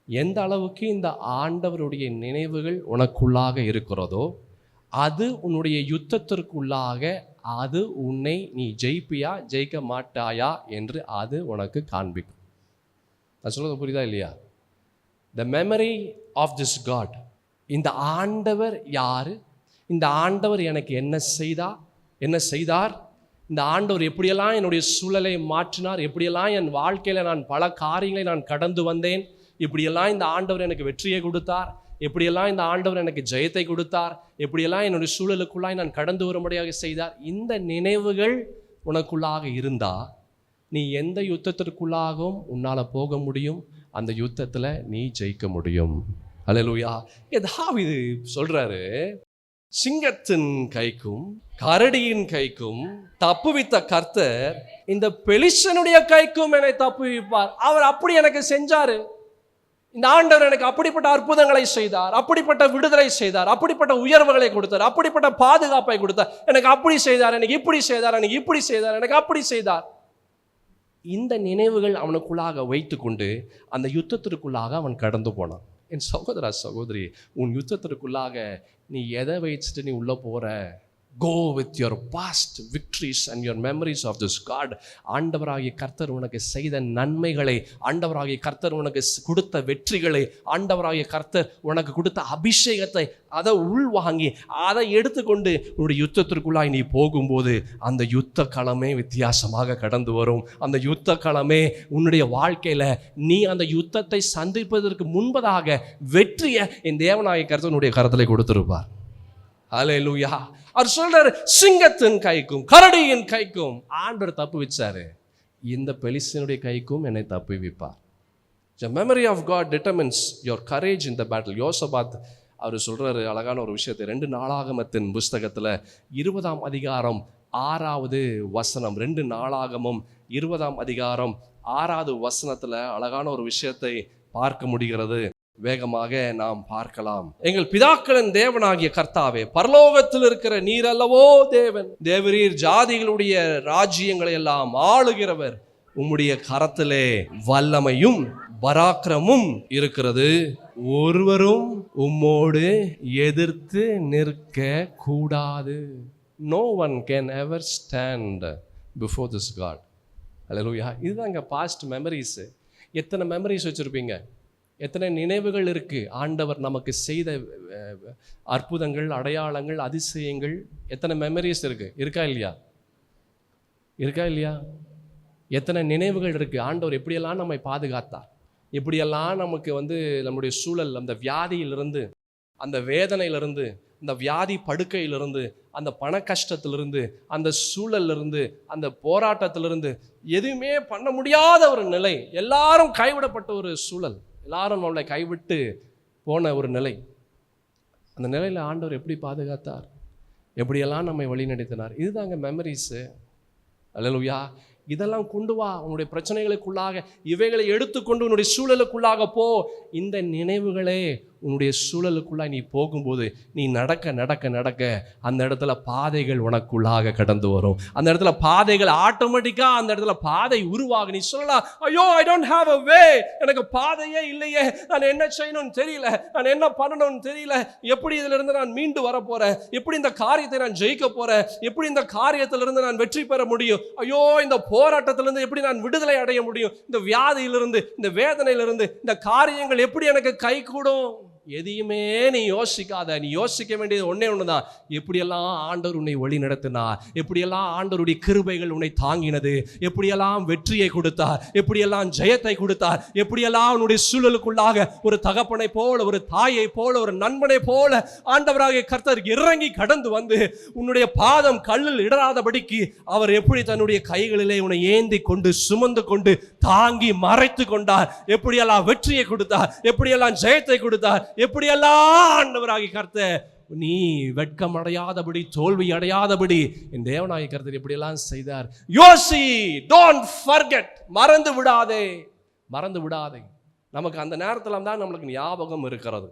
எந்த அளவுக்கு இந்த ஆண்டவருடைய நினைவுகள் உனக்குள்ளாக இருக்கிறதோ அது உன்னுடைய யுத்தத்திற்குள்ளாக அது உன்னை நீ ஜெயிப்பியா ஜெயிக்க மாட்டாயா என்று அது உனக்கு காண்பிக்கும். நான் சொல்றது புரியுதா இல்லையா? The memory of this God. இந்த ஆண்டவர் யாரு? இந்த ஆண்டவர் எனக்கு என்ன செய்தார்? இந்த ஆண்டவர் எப்படியெல்லாம் என்னுடைய சூழலை மாற்றினார், எப்படியெல்லாம் என் வாழ்க்கையில் நான் பல காரியங்களை நான் கடந்து வந்தேன், இப்படியெல்லாம் இந்த ஆண்டவர் எனக்கு வெற்றியை கொடுத்தார், எப்படியெல்லாம் இந்த ஆண்டவர் எனக்கு ஜெயத்தை கொடுத்தார், எப்படியெல்லாம் என்னுடைய சூழலுக்குள்ளாய் நான் கடந்து வரும்படியாக செய்தார். இந்த நினைவுகள் உனக்குள்ளாக இருந்தா நீ எந்த யுத்தத்திற்குள்ளாகவும் உன்னால் போக முடியும், அந்த யுத்தத்தில் நீ ஜெயிக்க முடியும். அல்லேலூயா. தாவீது சொல்றாரு, சிங்கத்தின் கைக்கும் கரடியின் கைக்கும் தப்புவித்த கர்த்தர் இந்த பெலிஸ்தனுடைய கைக்கும் என்னை தப்புவிப்பார். அவர் அப்படி எனக்கு செஞ்சாரு. இந்த ஆண்டவர் எனக்கு அப்படிப்பட்ட அற்புதங்களை செய்தார், அப்படிப்பட்ட விடுதலை செய்தார், அப்படிப்பட்ட உயர்வுகளை கொடுத்தார், அப்படிப்பட்ட பாதுகாப்பை கொடுத்தார். எனக்கு அப்படி செய்தார், எனக்கு இப்படி செய்தார், எனக்கு இப்படி செய்தார், எனக்கு அப்படி செய்தார். இந்த நினைவுகள் அவனுக்குள்ளாக வைத்துக்கொண்டு அந்த யுத்தத்திற்குள்ளாக அவன் கடந்து போனான். என் சகோதரா சகோதரி, உன் யுத்தத்திற்குள்ளாக நீ எதை வச்சுட்டு நீ உள்ள போற? Go with your past victories and your memories of this God. ஆண்டவராகிய கர்த்தர் உனக்கு செய்த நன்மைகளை, ஆண்டவராகிய கர்த்தர் உனக்கு கொடுத்த வெற்றிகளை, ஆண்டவராகிய கர்த்தர் உனக்கு கொடுத்த அபிஷேகத்தை அதை உள்வாங்கி அதை எடுத்துக்கொண்டு உன்னுடைய யுத்தத்திற்குள்ளாய் நீ போகும்போது அந்த யுத்த களமே வித்தியாசமாக கடந்து வரும். அந்த யுத்த களமே உன்னுடைய வாழ்க்கையில நீ அந்த யுத்தத்தை சந்திப்பதற்கு முன்பதாக வெற்றியை என் தேவனாகிய கர்த்தர் உன்னுடைய கரத்திலே கொடுத்திருப்பார். அல்லேலூயா. அவர் சொல்றாரு, சிங்கத்தின் கைக்கும் கரடியின் கைக்கும் ஆண்டவர் தப்பு வச்சாரு, இந்த பெலிஸ்தனுடைய கைக்கும் என்னை தப்பு வைப்பார். The memory of God determines your courage in the battle. யோசபாத் அவர் சொல்றாரு அழகான ஒரு விஷயத்தை. 2 நாளாகமத்தின் புஸ்தகத்துல 20ஆம் அதிகாரம் 6வது வசனம், 2 நாளாகமம் 20ஆம் அதிகாரம் 6வது வசனத்துல அழகான ஒரு விஷயத்தை பார்க்க முடிகிறது. வேகமாக நாம் பார்க்கலாம். எங்கள் பிதாக்களின் தேவனாகிய கர்த்தாவே, பரலோகத்தில் இருக்கிற நீர் அல்லவோ தேவன், தேவரீர் ஜாதிகளுடைய ராஜ்யங்களை எல்லாம் ஆளுகிறவர், உம்முடைய கரத்திலே வல்லமையும் பராக்கிரமும் இருக்கிறது, ஒருவரும் உம்மோடு எதிர்த்து நிற்க கூடாது. No one can ever stand before this God. அல்லேலூயா. இதுதாங்க பாஸ்ட் மெமரிஸ். எத்தனை மெமரிஸ் வச்சிருப்பீங்க, எத்தனை நினைவுகள் இருக்கு, ஆண்டவர் நமக்கு செய்த அற்புதங்கள், அடையாளங்கள், அதிசயங்கள், எத்தனை மெமரிஸ் இருக்கா இல்லையா? எத்தனை நினைவுகள் இருக்கு. ஆண்டவர் எப்படியெல்லாம் நம்மை பாதுகாத்தார், எப்படியெல்லாம் நமக்கு நம்முடைய சூழல், அந்த வியாதியிலிருந்து, அந்த வேதனையிலிருந்து, அந்த வியாதி படுக்கையிலிருந்து, அந்த பண கஷ்டத்திலிருந்து, அந்த சூழலிருந்து, அந்த போராட்டத்திலிருந்து, எதுவுமே பண்ண முடியாத ஒரு நிலை, எல்லாரும் கைவிடப்பட்ட ஒரு சூழல், எல்லாரும் நம்மளை கைவிட்டு போன ஒரு நிலை, அந்த நிலையில் ஆண்டவர் எப்படி பாதுகாத்தார், எப்படியெல்லாம் நம்மை வழி நடத்தினார். இதுதாங்க மெமரிஸு. அல்லேலூயா. இதெல்லாம் கொண்டு வா உன்னுடைய பிரச்சனைகளுக்குள்ளாக, இவைகளை எடுத்துக்கொண்டு உன்னுடைய சூழலுக்குள்ளாக போ. இந்த நினைவுகளே உன்னுடைய சூழலுக்குள்ளாக நீ போகும்போது நீ நடக்க நடக்க நடக்க அந்த இடத்துல பாதைகள் உனக்குள்ளாக கடந்து வரும். அந்த இடத்துல பாதைகள் ஆட்டோமேட்டிக்காக அந்த இடத்துல பாதை உருவாகும். நீ சொல்லலாம், ஐயோ ஐ டோன்ட் ஹாவ் அ வே, எனக்கு பாதையே இல்லையே, நான் என்ன செய்யணும்னு தெரியல, நான் என்ன பண்ணணும்னு தெரியல, எப்படி இதிலிருந்து நான் மீண்டு வர போறேன், எப்படி இந்த காரியத்தை நான் ஜெயிக்க போறேன், எப்படி இந்த காரியத்திலிருந்து நான் வெற்றி பெற முடியும், ஐயோ இந்த போராட்டத்திலிருந்து எப்படி நான் விடுதலை அடைய முடியும், இந்த வியாதியிலிருந்து, இந்த வேதனையிலிருந்து, இந்த காரியங்கள் எப்படி எனக்கு கை கூடும். எதையுமே நீ யோசிக்காத. நீ யோசிக்க வேண்டியது ஒண்ணுதான், எப்படியெல்லாம் ஆண்டவர் உன்னை வழி நடத்தினார், எப்படியெல்லாம் ஆண்டவருடைய கிருபைகள் உன்னை தாங்கினது, எப்படியெல்லாம் வெற்றியை கொடுத்தார், எப்படியெல்லாம் ஜெயத்தை கொடுத்தார், எப்படியெல்லாம் உன்னுடைய சூழலுக்குள்ளாக ஒரு தகப்பனை போல, ஒரு தாயை போல, ஒரு நண்பனை போல ஆண்டவராகிய கர்த்தர் இறங்கி கடந்து வந்து உன்னுடைய பாதம் கல்லில் இடராதபடிக்கு அவர் எப்படி தன்னுடைய கைகளிலே உன்னை ஏந்தி கொண்டு சுமந்து கொண்டு தாங்கி மறைத்து கொண்டார், எப்படியெல்லாம் வெற்றியை கொடுத்தார், எப்படியெல்லாம் ஜெயத்தை கொடுத்தார், எப்படியெல்லாம் ஆண்டவராகிய கர்த்தர் நீ வெட்கம் அடையாதபடி, தோல்வி அடையாதபடி என் தேவனாகிய கர்த்தர் எப்படியெல்லாம் செய்தார். யோசி, டோன்ட் ஃபர்கெட், மறந்து விடாதே. மறந்து விடாதே. நமக்கு அந்த நேரத்தில் தான் நம்மளுக்கு ஞாபகம் இருக்கிறது.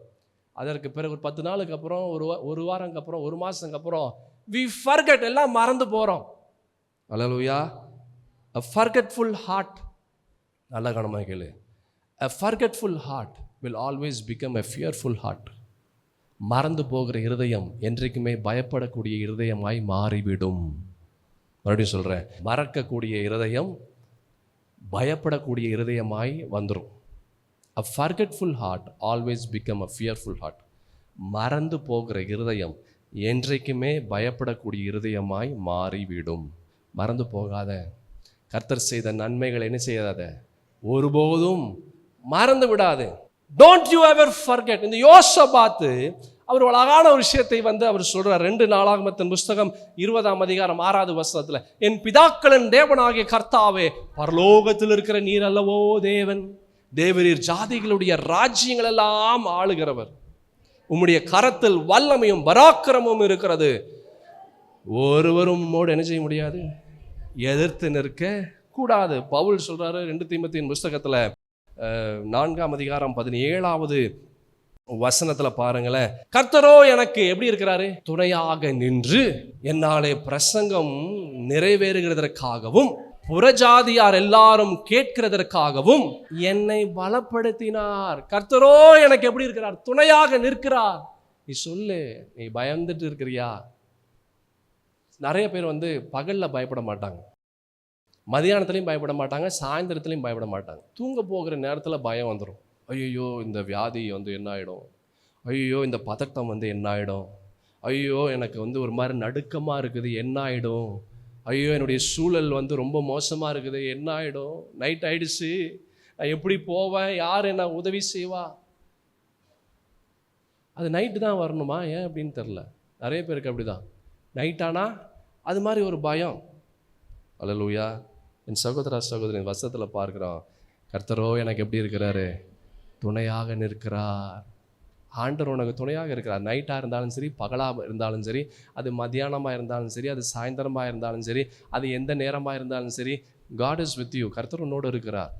அதற்கு பிறகு ஒரு 10 நாளுக்கு அப்புறம், ஒரு வாரங்க அப்புறம், ஒரு மாதத்துக்கு அப்புறம் we forget, எல்லாம் மறந்து போகிறோம். அல்லேலூயா. a forgetful heart, நல்ல கவனமாக கேளு, a forgetful heart will always become a fearful heart. மறந்து போகிற இருதயம் என்றைக்குமே பயப்படக்கூடிய இருதயமாய் மாறிவிடும். மறுபடியும் சொல்கிறேன், மறக்கக்கூடிய இருதயம் பயப்படக்கூடிய இருதயமாய் வந்துடும். a forgetful heart always become a fearful heart. மறந்து போகிற இருதயம் என்றைக்குமே பயப்படக்கூடிய இருதயமாய் மாறிவிடும். மறந்து போகாத. கர்த்தர் செய்த நன்மைகளை என்ன செய்யாத, ஒருபோதும் மறந்து விடாது. Don't you ever forget. இந்த யோசபாத்து அவர் அழகான ஒரு விஷயத்தை அவர் சொல்றார். 2 நாளாகமத்தின் புஸ்தகம் 20ஆம் அதிகாரம் 6வது வசனத்தில், என் பிதாக்களின் தேவனாகிய கர்த்தாவே, பரலோகத்தில் இருக்கிற நீர் அல்லவோ தேவன், தேவரீர் ஜாதிகளுடைய ராஜ்யங்கள் எல்லாம் ஆளுகிறவர், உம்முடைய கரத்தில் வல்லமையும் பராக்கிரமும் இருக்கிறது, ஒருவரும் உம்மோடு என்ன செய்ய முடியாது, எதிர்த்து நிற்க கூடாது. பவுல் சொல்றாரு 2 தீமோத்தேயின் புஸ்தகத்தில் 4ஆம் அதிகாரம் 17வது வசனத்தில் பாருங்களேன், கர்த்தரோ எனக்கு எப்படி இருக்கிறாரு, துணையாக நின்று என்னாலே பிரசங்கம் நிறைவேறுகிறதற்காகவும் புறஜாதியார் எல்லாரும் கேட்கிறதற்காகவும் என்னை பலப்படுத்தினார். கர்த்தரோ எனக்கு எப்படி இருக்கிறார், துணையாக நிற்கிறார். நீ சொல்லு, நீ பயந்துட்டு இருக்கிறியா? நிறைய பேர் பகலில் பயப்பட மாட்டாங்க, மதியானத்துலையும் பயப்பட மாட்டாங்க, சாயந்தரத்துலையும் பயப்பட மாட்டாங்க. தூங்க போகிற நேரத்தில் பயம் வந்துடும். ஐயோ இந்த வியாதி என்ன ஆகிடும், ஐயோ இந்த பதட்டம் என்ன ஆகிடும், ஐயோ எனக்கு ஒரு மாதிரி நடுக்கமாக இருக்குது, என்ன ஆகிடும், ஐயோ என்னுடைய சூழல் ரொம்ப மோசமாக இருக்குது, என்ன ஆகிடும், நைட் ஆகிடுச்சு, நான் எப்படி போவேன், யார் என்ன உதவி செய்வா? அது நைட்டு தான் வரணுமா, ஏன் அப்படின்னு தெரில. நிறைய பேருக்கு அப்படி தான், நைட்டானா அது மாதிரி ஒரு பயம். அல்லேலூயா. என் சகோதர சகோதரின் வசனத்தில் பார்க்குறோம், கர்த்தரோ எனக்கு எப்படி இருக்கிறாரு, துணையாக நிற்கிறார். ஆண்டவர் உனக்கு துணையாக இருக்கிறார். நைட்டாக இருந்தாலும் சரி, பகலாக இருந்தாலும் சரி, அது மத்தியானமாக இருந்தாலும் சரி, அது சாயந்தரமாக இருந்தாலும் சரி, அது எந்த நேரமாக இருந்தாலும் சரி, காட் இஸ் வித் யூ. கர்த்தர் உன்னோடு இருக்கிறார்.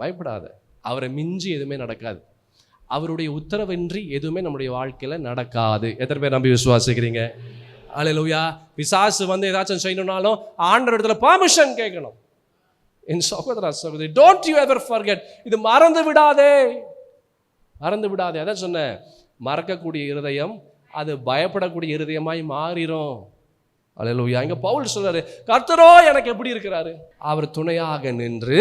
பயப்படாத. அவரை மிஞ்சி எதுவுமே நடக்காது. அவருடைய உத்தரவின்றி எதுவுமே நம்முடைய வாழ்க்கையில் நடக்காது. எத்தனை பேர் நம்பி விசுவாசிக்கிறீங்க? அல்லேலூயா. பிசாசு ஏதாச்சும் செய்யணும்னாலும் ஆண்டவர் இடத்துல பர்மிஷன் கேட்கணும். என் சகோதரா சகோதரி, டோன்ட் யூ எவர் ஃபர்கெட். இது மறந்து விடாதே, மறந்து விடாதே. அதான் சொன்னேன், மறக்கக்கூடிய இருதயம் அது பயப்படக்கூடிய இருதயமாய் மாறிடும். அல்லேலூயா. இங்க பவுல் சொல்றாரு, கர்த்தரோ எனக்கு எப்படி இருக்கிறாரு, அவர் துணையாக நின்று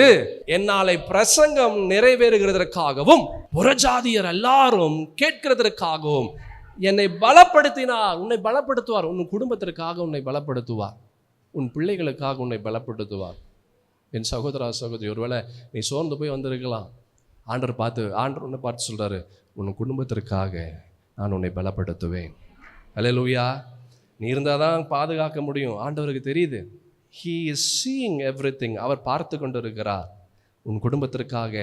என்னாலே பிரசங்கம் நிறைவேறுகிறதற்காகவும் புறஜாதியர் எல்லாரும் கேட்கிறதற்காகவும் என்னை பலப்படுத்தினார். உன்னை பலப்படுத்துவார். உன் குடும்பத்திற்காக உன்னை பலப்படுத்துவார். உன் பிள்ளைகளுக்காக உன்னை பலப்படுத்துவார். என் சகோதரா சகோதரி, ஒருவேளை நீ சோர்ந்து போய் வந்திருக்கலாம். ஆண்டவர் உன்னை பார்த்து சொல்கிறாரு, உன் குடும்பத்திற்காக நான் உன்னை பலப்படுத்துவேன். அல்லேலூயா. நீ இருந்தால் தான் பாதுகாக்க முடியும். ஆண்டவருக்கு தெரியுது. He is seeing everything. அவர் பார்த்து கொண்டு இருக்கிறார். உன் குடும்பத்திற்காக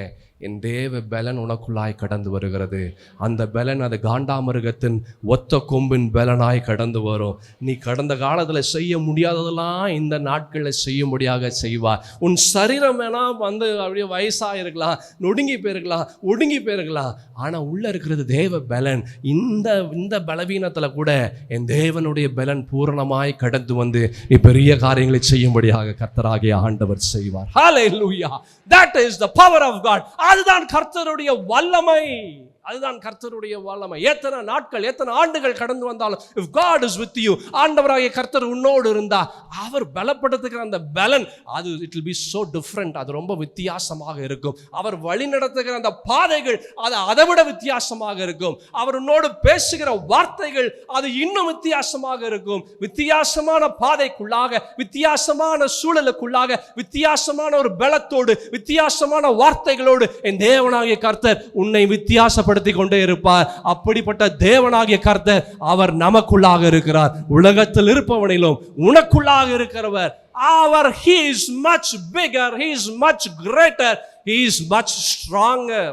என் தேவ பலன் உனக்குள்ளாய் கடந்து வருகிறது. அந்த பலன் அது காண்டாமிருகத்தின் ஒத்த கொம்பின் பலனாய் கடந்து வரும். நீ கடந்த காலத்தில் செய்ய முடியாததெல்லாம் இந்த நாட்களில் செய்யும்படியாக செய்வார். உன் சரீரம் வேணா அப்படியே வயசாக இருக்கலாம், நொடுங்கி போயிருக்கலாம், ஒடுங்கி போயிருக்கலாம், ஆனால் உள்ளே இருக்கிறது தேவ பலன். இந்த பலவீனத்தில் கூட என் தேவனுடைய பலன் பூரணமாய் கடந்து வந்து நீ பெரிய காரியங்களை செய்யும்படியாக கர்த்தராகிய ஆண்டவர் செய்வார். ஹல்லேலூயா. That is the power of God. அதுதான் கர்த்தருடைய வல்லமை. அதுதான் கர்த்தருடைய வல்லமை. எத்தனை நாட்கள், எத்தனை ஆண்டுகள் கடந்து வந்தாலும், if God is with you, ஆண்டவராகிய கர்த்தர் உன்னோடு இருந்தா, அவர் பலப்படுத்துகிற அந்த பலன் அது it will be so different. அது ரொம்ப வித்தியாசமாக இருக்கும். அவர் வழி நடத்துகிற அந்த பாதைகள் அது அதை விட வித்தியாசமாக இருக்கும். அவர் உன்னோடு பேசுகிற வார்த்தைகள் அது இன்னும் வித்தியாசமாக இருக்கும். வித்தியாசமான பாதைக்குள்ளாக, வித்தியாசமான சூழலுக்குள்ளாக, வித்தியாசமான ஒரு பலத்தோடு, வித்தியாசமான வார்த்தைகளோடு என் தேவனாகிய கர்த்தர் உன்னை வித்தியாசப்படுத்த கொண்டே இருப்பார். அப்படிப்பட்ட தேவனாகிய கர்த்தர் அவர் நமக்குள்ளாக இருக்கிறார். உலகத்தில் இருப்பவனிலும் உனக்குள்ளாக இருக்கிறவர் அவர். He is much bigger, he is much greater, he is much stronger.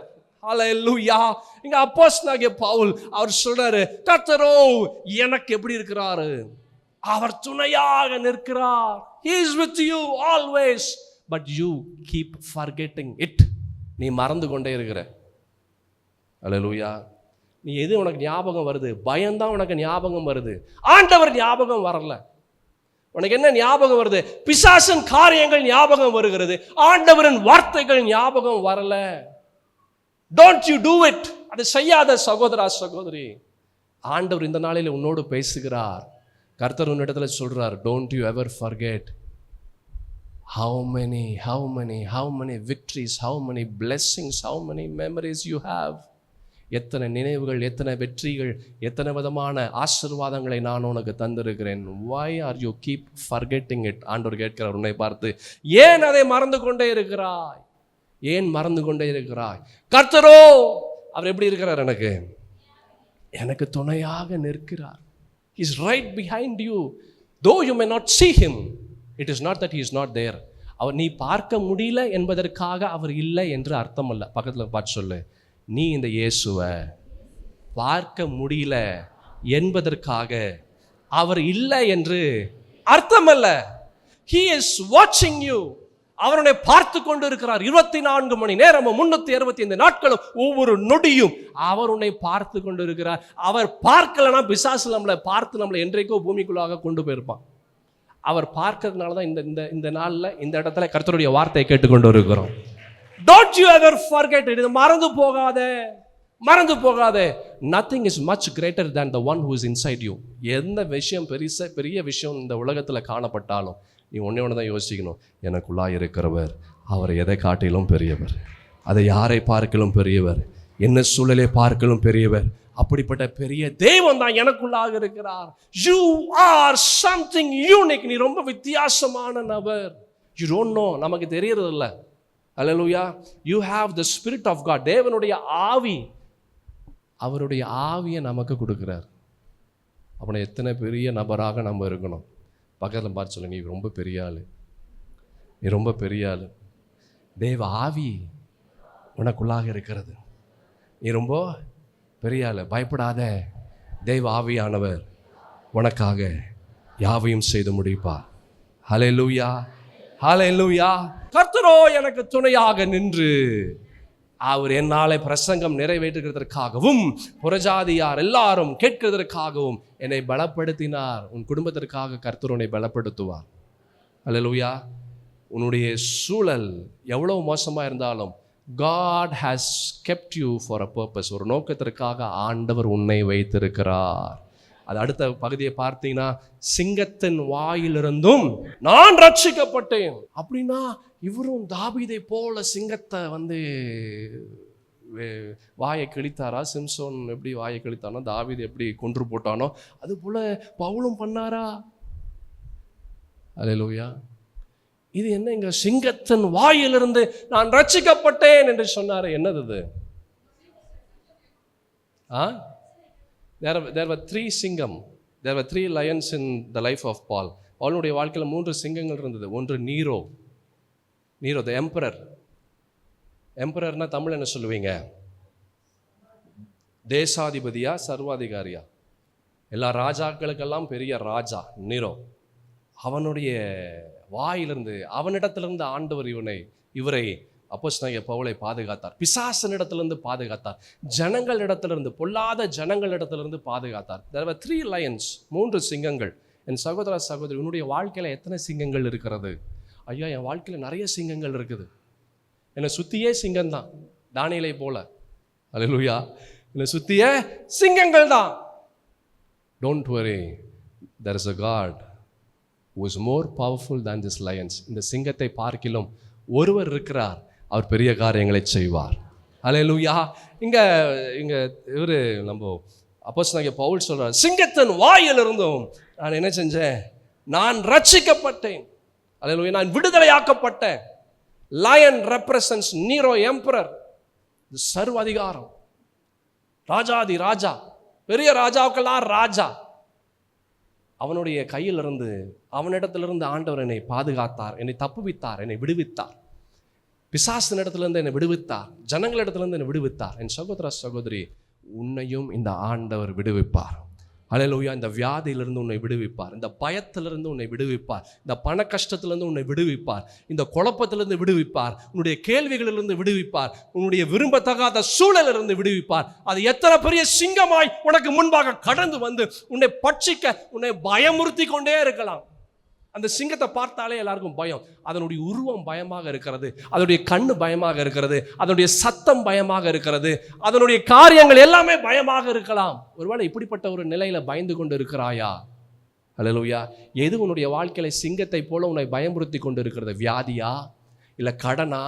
Hallelujah. இங்க அப்போஸ்தலனாகிய பவுல் அவர் சொல்றாரு, கர்த்தரோ எனக்கு எப்படி இருக்கிறாரு, அவர் துணையாக நிற்கிறார். He is with you always, but you keep forgetting it. நீ மறந்து கொண்டே இருக்கிற. அல்லேலூயா. நீ எது உனக்கு ஞாபகம் வருது? பயம்தான் உனக்கு ஞாபகம் வருது, ஆண்டவர் ஞாபகம் வரல. உனக்கு என்ன ஞாபகம் வருது? பிசாசின் காரியங்கள் ஞாபகம் வருகிறது, ஆண்டவரின் வார்த்தைகள் ஞாபகம் வரல. Don't you do it. அதை செய்யாத சகோதரா சகோதரி. ஆண்டவர் இந்த நாளில் உன்னோடு பேசுகிறார். கர்த்தர் உன்னிடத்துல சொல்றார், don't you ever forget how many victories, how many blessings, how many memories you have. எத்தனை நினைவுகள், எத்தனை வெற்றிகள், எத்தனை விதமான ஆசீர்வாதங்களை நான் உனக்கு தந்திருக்கிறேன். why are you keep forgetting it? ஆண்டவர் கேட்கிறார் உன்னை பார்த்து, ஏன் அதை மறந்து கொண்டே இருக்கிறாய்? ஏன் மறந்து கொண்டே இருக்கிறாய்? கர்த்தரோ அவர் எப்படி இருக்கிறார்? எனக்கு துணையாக நிற்கிறார். he is right behind you, though you may not see him. It is not that he is not there. அவர் நீ பார்க்க முடியல என்பதற்காக அவர் இல்லை என்று அர்த்தம் அல்ல. பக்கத்தில் பார்த்து சொல்லு, நீ இந்த இயேசுவை பார்க்க முடியல என்பதற்காக அவர் இல்லை என்று அர்த்தம் அல்ல. He is watching you. அவருடைய பார்த்து கொண்டு இருக்கிறார். 24 மணி நேரமும் 365 நாட்களும் ஒவ்வொரு நொடியும் அவர் உன்னை பார்த்து கொண்டு இருக்கிறார். அவர் பார்க்கலன்னா பிசாசு நம்மளை பார்த்து நம்மளை என்றைக்கோ பூமிக்குள்ளாக கொண்டு போயிருப்பான். அவர் பார்க்கறதுனால தான் இந்த நாளில் இந்த இடத்துல கர்த்தருடைய வார்த்தையை கேட்டுக்கொண்டு இருக்கிறோம். Don't you ever forget it. மறந்து போகாதே. Nothing is much greater than the one who is inside you. எந்த விஷயம் பெரிய விஷயம் இந்த உலகத்தில் காணப்பட்டாலும் நீ ஒன்று தான் யோசிக்கணும், எனக்குள்ளாக இருக்கிறவர் அவர் எதை காட்டிலும் பெரியவர், அதை யாரை பார்க்கலும் பெரியவர், என்ன சூழலை பார்க்கலும் பெரியவர். அப்படிப்பட்ட பெரிய தேவன் தான் எனக்குள்ளாக இருக்கிறார். You are something unique. நீ ரொம்ப வித்தியாசமான நபர். You don't know. நமக்கு தெரியறது இல்லை. Hallelujah. You have the Spirit of God. தேவனுடைய ஆவி, அவருடைய ஆவியை நமக்கு கொடுக்கிறார். அப்படி எத்தனை பெரிய நபராக நம்ம இருக்கணும். பக்கத்தில் பார்த்து சொல்லுங்க, நீ ரொம்ப பெரிய ஆள், நீ ரொம்ப பெரிய ஆள். தேவ ஆவி உனக்குள்ளாக இருக்கிறது, நீ ரொம்ப பெரிய ஆள். பயப்படாத, தேவ ஆவியானவர் உனக்காக யாவையும் செய்து முடிப்பார். ஹல்லேலூயா, ஹல்லேலூயா. கர்த்தரோ எனக்கு துணையாக நின்று அவர் என்னாலே பிரசங்கம் நிறைவேற்றுகிறதற்காகவும் புறஜாதியார் எல்லாரும் கேட்கிறதற்காகவும் என்னை பலப்படுத்தினார். உன் குடும்பத்திற்காக கர்த்தர் உன்னை பலப்படுத்துவார். ஹல்லேலூயா. உன்னுடைய சூழல் எவ்வளவு மோசமாக இருந்தாலும் God has kept you for a purpose. ஒரு நோக்கத்திற்காக ஆண்டவர் உன்னை வைத்திருக்கிறார். அது அடுத்த பகுதியை பார்த்தீங்கன்னா, சிங்கத்தின் வாயிலிருந்தும் நான் ரட்சிக்கப்பட்டேன். அப்படின்னா இவரும் தாவீதை போல சிங்கத்தை வாயை கிழித்தாரா? சிம்சோன் எப்படி வாயை கிழித்தானோ, தாவீது எப்படி கொன்று போட்டானோ, அது போல பவுலும் பண்ணாரா? அல்லேலூயா. இது என்ன, இங்க சிங்கத்தின் வாயிலிருந்து நான் ரட்சிக்கப்பட்டேன் என்று சொன்னாரு. என்னது இது? There were three lions in the life of Paul. பவுலுடைய வாழ்க்கையில் 3 சிங்கங்கள் இருந்தது. ஒன்று நீரோ the emperor. எம்பரர்னா தமிழ் என்ன சொல்லுவீங்க? தேசாதிபதியா, சர்வாதிகாரியா? எல்லா ராஜாக்களுக்கெல்லாம் பெரிய ராஜா நீரோ. அவனுடைய வாயிலிருந்து, அவனிடத்திலிருந்து ஆண்டவர் இவரை அப்போஸ்தலனாகிய பவுலை பாதுகாத்தார். பிசாசனிடத்திலிருந்து பாதுகாத்தார். ஜனங்களிடத்திலிருந்து, பொல்லாத ஜனங்களிடத்திலிருந்து பாதுகாத்தார். There were 3 lions, 3 சிங்கங்கள். என் சகோதர சகோதரி, உன்னுடைய வாழ்க்கையில் எத்தனை சிங்கங்கள் இருக்கிறது? ஐயா, என் வாழ்க்கையில் நிறைய சிங்கங்கள் இருக்குது. என்னை சுற்றியே சிங்கம்தான், தானியேலை போல. அல்லேலூயா. என்னை சுற்றியே சிங்கங்கள் தான். Don't worry, there is a God who is more powerful than this lions. இந்த சிங்கத்தை பார்க்கிலும் ஒருவர் இருக்கிறார், அவர் பெரிய காரியங்களை செய்வார். அல்லேலூயா. இங்க இவரு நம்ம அப்போஸ்தலனாகிய பவுல் சொல்றார், சிங்கத்தின் வாயிலிருந்தும் நான் என்ன செஞ்சேன்? நான் ரட்சிக்கப்பட்டேன். அல்லேலூயா. நான் விடுதலையாக்கப்பட்டேன். லயன் ரெப்ரசன்ட்ஸ் நீரோ, எம்பரர், சர்வ அதிகாரம், ராஜாதி ராஜா, பெரிய ராஜாவுக்கெல்லாம் ராஜா. அவனுடைய கையிலிருந்து, அவனிடத்திலிருந்து ஆண்டவர் என்னை பாதுகாத்தார், என்னை தப்புவித்தார், என்னை விடுவித்தார். பிசாசினிடத்திலிருந்து என்னை விடுவித்தார், ஜனங்களிடத்திலிருந்து என்னை விடுவித்தார். என் சகோதர சகோதரி, உன்னையும் இந்த ஆண்டவர் விடுவிப்பார். அல்லேலூயா. இந்த வியாதியிலிருந்து உன்னை விடுவிப்பார், இந்த பயத்திலிருந்து உன்னை விடுவிப்பார், இந்த பண கஷ்டத்திலிருந்து உன்னை விடுவிப்பார், இந்த குழப்பத்திலிருந்து விடுவிப்பார், உன்னுடைய கேள்விகளிலிருந்து விடுவிப்பார், உன்னுடைய விரும்பத்தகாத சூழலிலிருந்து விடுவிப்பார். அது எத்தனை பெரிய சிங்கமாய் உனக்கு முன்பாக கடந்து வந்து உன்னை பட்சிக்க உன்னை பயமுறுத்தி கொண்டே இருக்கலாம். அந்த சிங்கத்தை பார்த்தாலே எல்லாருக்கும் பயம். அதனுடைய உருவம் பயமாக இருக்கிறது, அதனுடைய கண்ணு பயமாக இருக்கிறது, அதனுடைய சத்தம் பயமாக இருக்கிறது, அதனுடைய காரியங்கள் எல்லாமே பயமாக இருக்கலாம். ஒருவேளை இப்படிப்பட்ட ஒரு நிலையில பயந்து கொண்டு இருக்கிறாயா? அல்லேலூயா. எது உன்னுடைய வாழ்க்கையில சிங்கத்தை போல உன்னை பயமுறுத்தி கொண்டு இருக்கிறது? வியாதியா, இல்லை கடனா,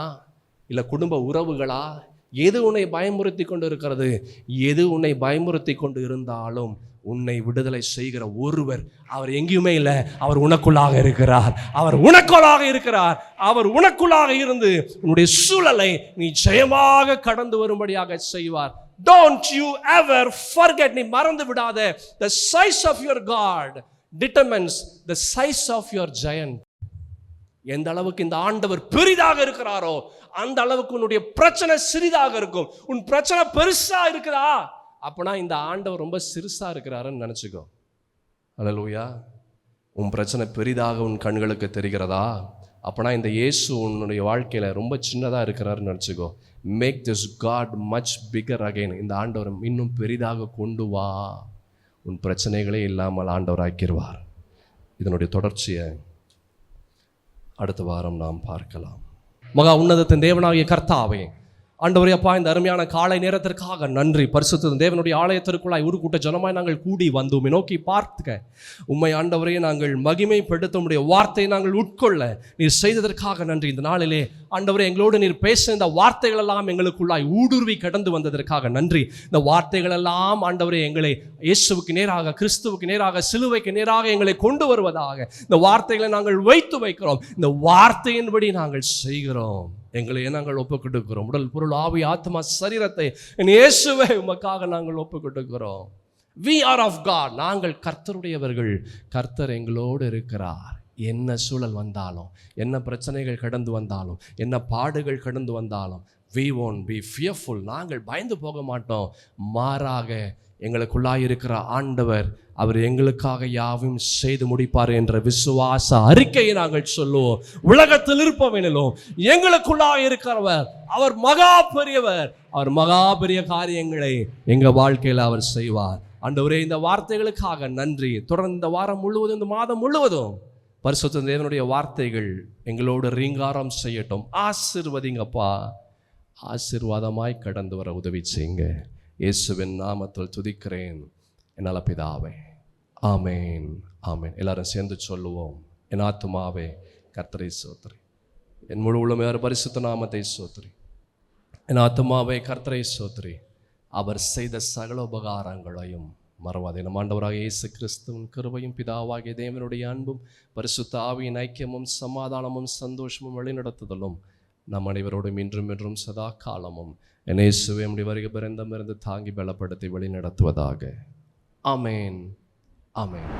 இல்லை குடும்ப உறவுகளா? எது உன்னை பயமுறுத்தி கொண்டு இருக்கிறது? எது உன்னை பயமுறுத்தி கொண்டு இருந்தாலும் உன்னை விடுதலை செய்கிற ஒருவர், அவர் எங்கேயுமே இல்லை, அவர் உனக்குள்ளாக இருக்கிறார். அவர் உனக்குள்ளாக இருக்கிறார். அவர் உனக்குள்ளாக இருந்து உன்னுடைய சூழலை நீ ஜெயமாக கடந்து வரும்படியாக செய்வார். Don't you ever forget, நீ மறந்து விடாத, the size of your God determines the size of your giant. எந்த அளவுக்கு இந்த ஆண்டவர் பெரிதாக இருக்கிறாரோ அந்த அளவுக்கு உன்னுடைய பிரச்சனை சிறிதாக இருக்கும். உன் பிரச்சனை பெருசா இருக்குதா, அப்பனா இந்த ஆண்டவர் ரொம்ப சிறுசா இருக்கிறாருன்னு நினைச்சுக்கோ. அல்லேலூயா. உன் பிரச்சனை பெரிதாக உன் கண்களுக்கு தெரிகிறதா, அப்பனா இந்த இயேசு உன்னுடைய வாழ்க்கையில ரொம்ப சின்னதா இருக்கிறாருன்னு நினைச்சுக்கோ. Make this God much bigger again. இந்த ஆண்டவர் இன்னும் பெரிதாக கொண்டு வா. உன் பிரச்சனைகளே இல்லாமல் ஆண்டவர் ஆக்கிடுவார். இதனுடைய தொடர்ச்சியை அடுத்த வாரம் நாம் பார்க்கலாம். மகா உன்னதத்தின் தேவனாகிய கர்த்தாவே, ஆண்டவரே அப்பா, இந்த அருமையான காலை நேரத்திற்காக நன்றி. பரிசுத்த தேவனுடைய ஆலயத்திற்குள்ளாய் ஒரு கூட்ட ஜனமாய் நாங்கள் கூடி வந்தோம். நோக்கி பார்த்துக்க உம்மை ஆண்டவரே நாங்கள் மகிமைப்படுத்த உம்முடைய வார்த்தையை நாங்கள் உட்கொள்ள நீர் செய்ததற்காக நன்றி. இந்த நாளிலே ஆண்டவரே எங்களோடு நீர் பேச இந்த வார்த்தைகள் எல்லாம் எங்களுக்குள்ளாய் ஊடுருவி கடந்து வந்ததற்காக நன்றி. இந்த வார்த்தைகள் எல்லாம் ஆண்டவரே எங்களை இயேசுவுக்கு நேராக, கிறிஸ்துவுக்கு நேராக, சிலுவைக்கு நேராக எங்களை கொண்டு வருவதாக இந்த வார்த்தைகளை நாங்கள் வைத்து வைக்கிறோம். இந்த வார்த்தையின்படி நாங்கள் செய்கிறோம். எங்களை நாங்கள் ஒப்புக் கொடுக்கிறோம். உடல், பொருள், ஆவி, ஆத்மா, சரீரத்தை இயேசுவே உமக்காக நாங்கள் ஒப்புக் கொடுக்கிறோம். We are of God. நாங்கள் கர்த்தருடையவர்கள். கர்த்தர் எங்களோடு இருக்கிறார். என்ன சூழல் வந்தாலும், என்ன பிரச்சனைகள் கடந்து வந்தாலும், என்ன பாடுகள் கடந்து வந்தாலும், we won't be fearful. நாங்கள் பயந்து போக மாட்டோம். மாறாக எங்களுக்குள்ளாய் இருக்கிற ஆண்டவர் அவர் எங்களுக்காக யாவும் செய்து முடிப்பார் என்ற விசுவாச அறிக்கையை நாங்கள் சொல்லுவோம். உலகத்தில் இருப்பவனிலும் எங்களுக்குள்ளாய் இருக்கிறவர் அவர் மகா பெரியவர். அவர் மகா பெரிய காரியங்களை எங்க வாழ்க்கையில் அவர் செய்வார். ஆண்டவரே, இந்த வார்த்தைகளுக்காக நன்றி. தொடர்ந்து இந்த வாரம் முழுவதும், இந்த மாதம் முழுவதும் பரிசுத்த தேவனுடைய வார்த்தைகள் எங்களோடு ரீங்காரம் செய்யட்டும். ஆசீர்வதிங்கப்பா. ஆசீர்வாதமாய் கடந்து வர உதவி செய்யுங்க. இயேசுவின் நாமத்தில் துதிக்கிறேன் என்னால பிதாவே. ஆமேன், ஆமேன். எல்லாரும் சேர்ந்து சொல்லுவோம். என் ஆத்துமாவே கர்த்தரை சோத்திரி, என் முழு உள்ளமே பரிசுத்த நாமத்தை சோத்திரி. என் ஆத்துமாவே கர்த்தரை சோத்திரி, அவர் செய்த சகல உபகாரங்களையும் மறவாதே. நம் ஆண்டவராக இயேசு கிறிஸ்துவின் கிருபையும் பிதாவாகிய தேவனுடைய அன்பும் பரிசுத்த ஆவியின் ஐக்கியமும் சமாதானமும் சந்தோஷமும் வழிநடத்துதலும் நம் அனைவரோடும் இன்றும் என்றும் சதா காலமும் என் இயேசுவே நம்முடைய வருகை பிறந்தமிருந்து தாங்கி பலப்படுத்தி வழி நடத்துவதாக. ஆமேன், ஆமேன்.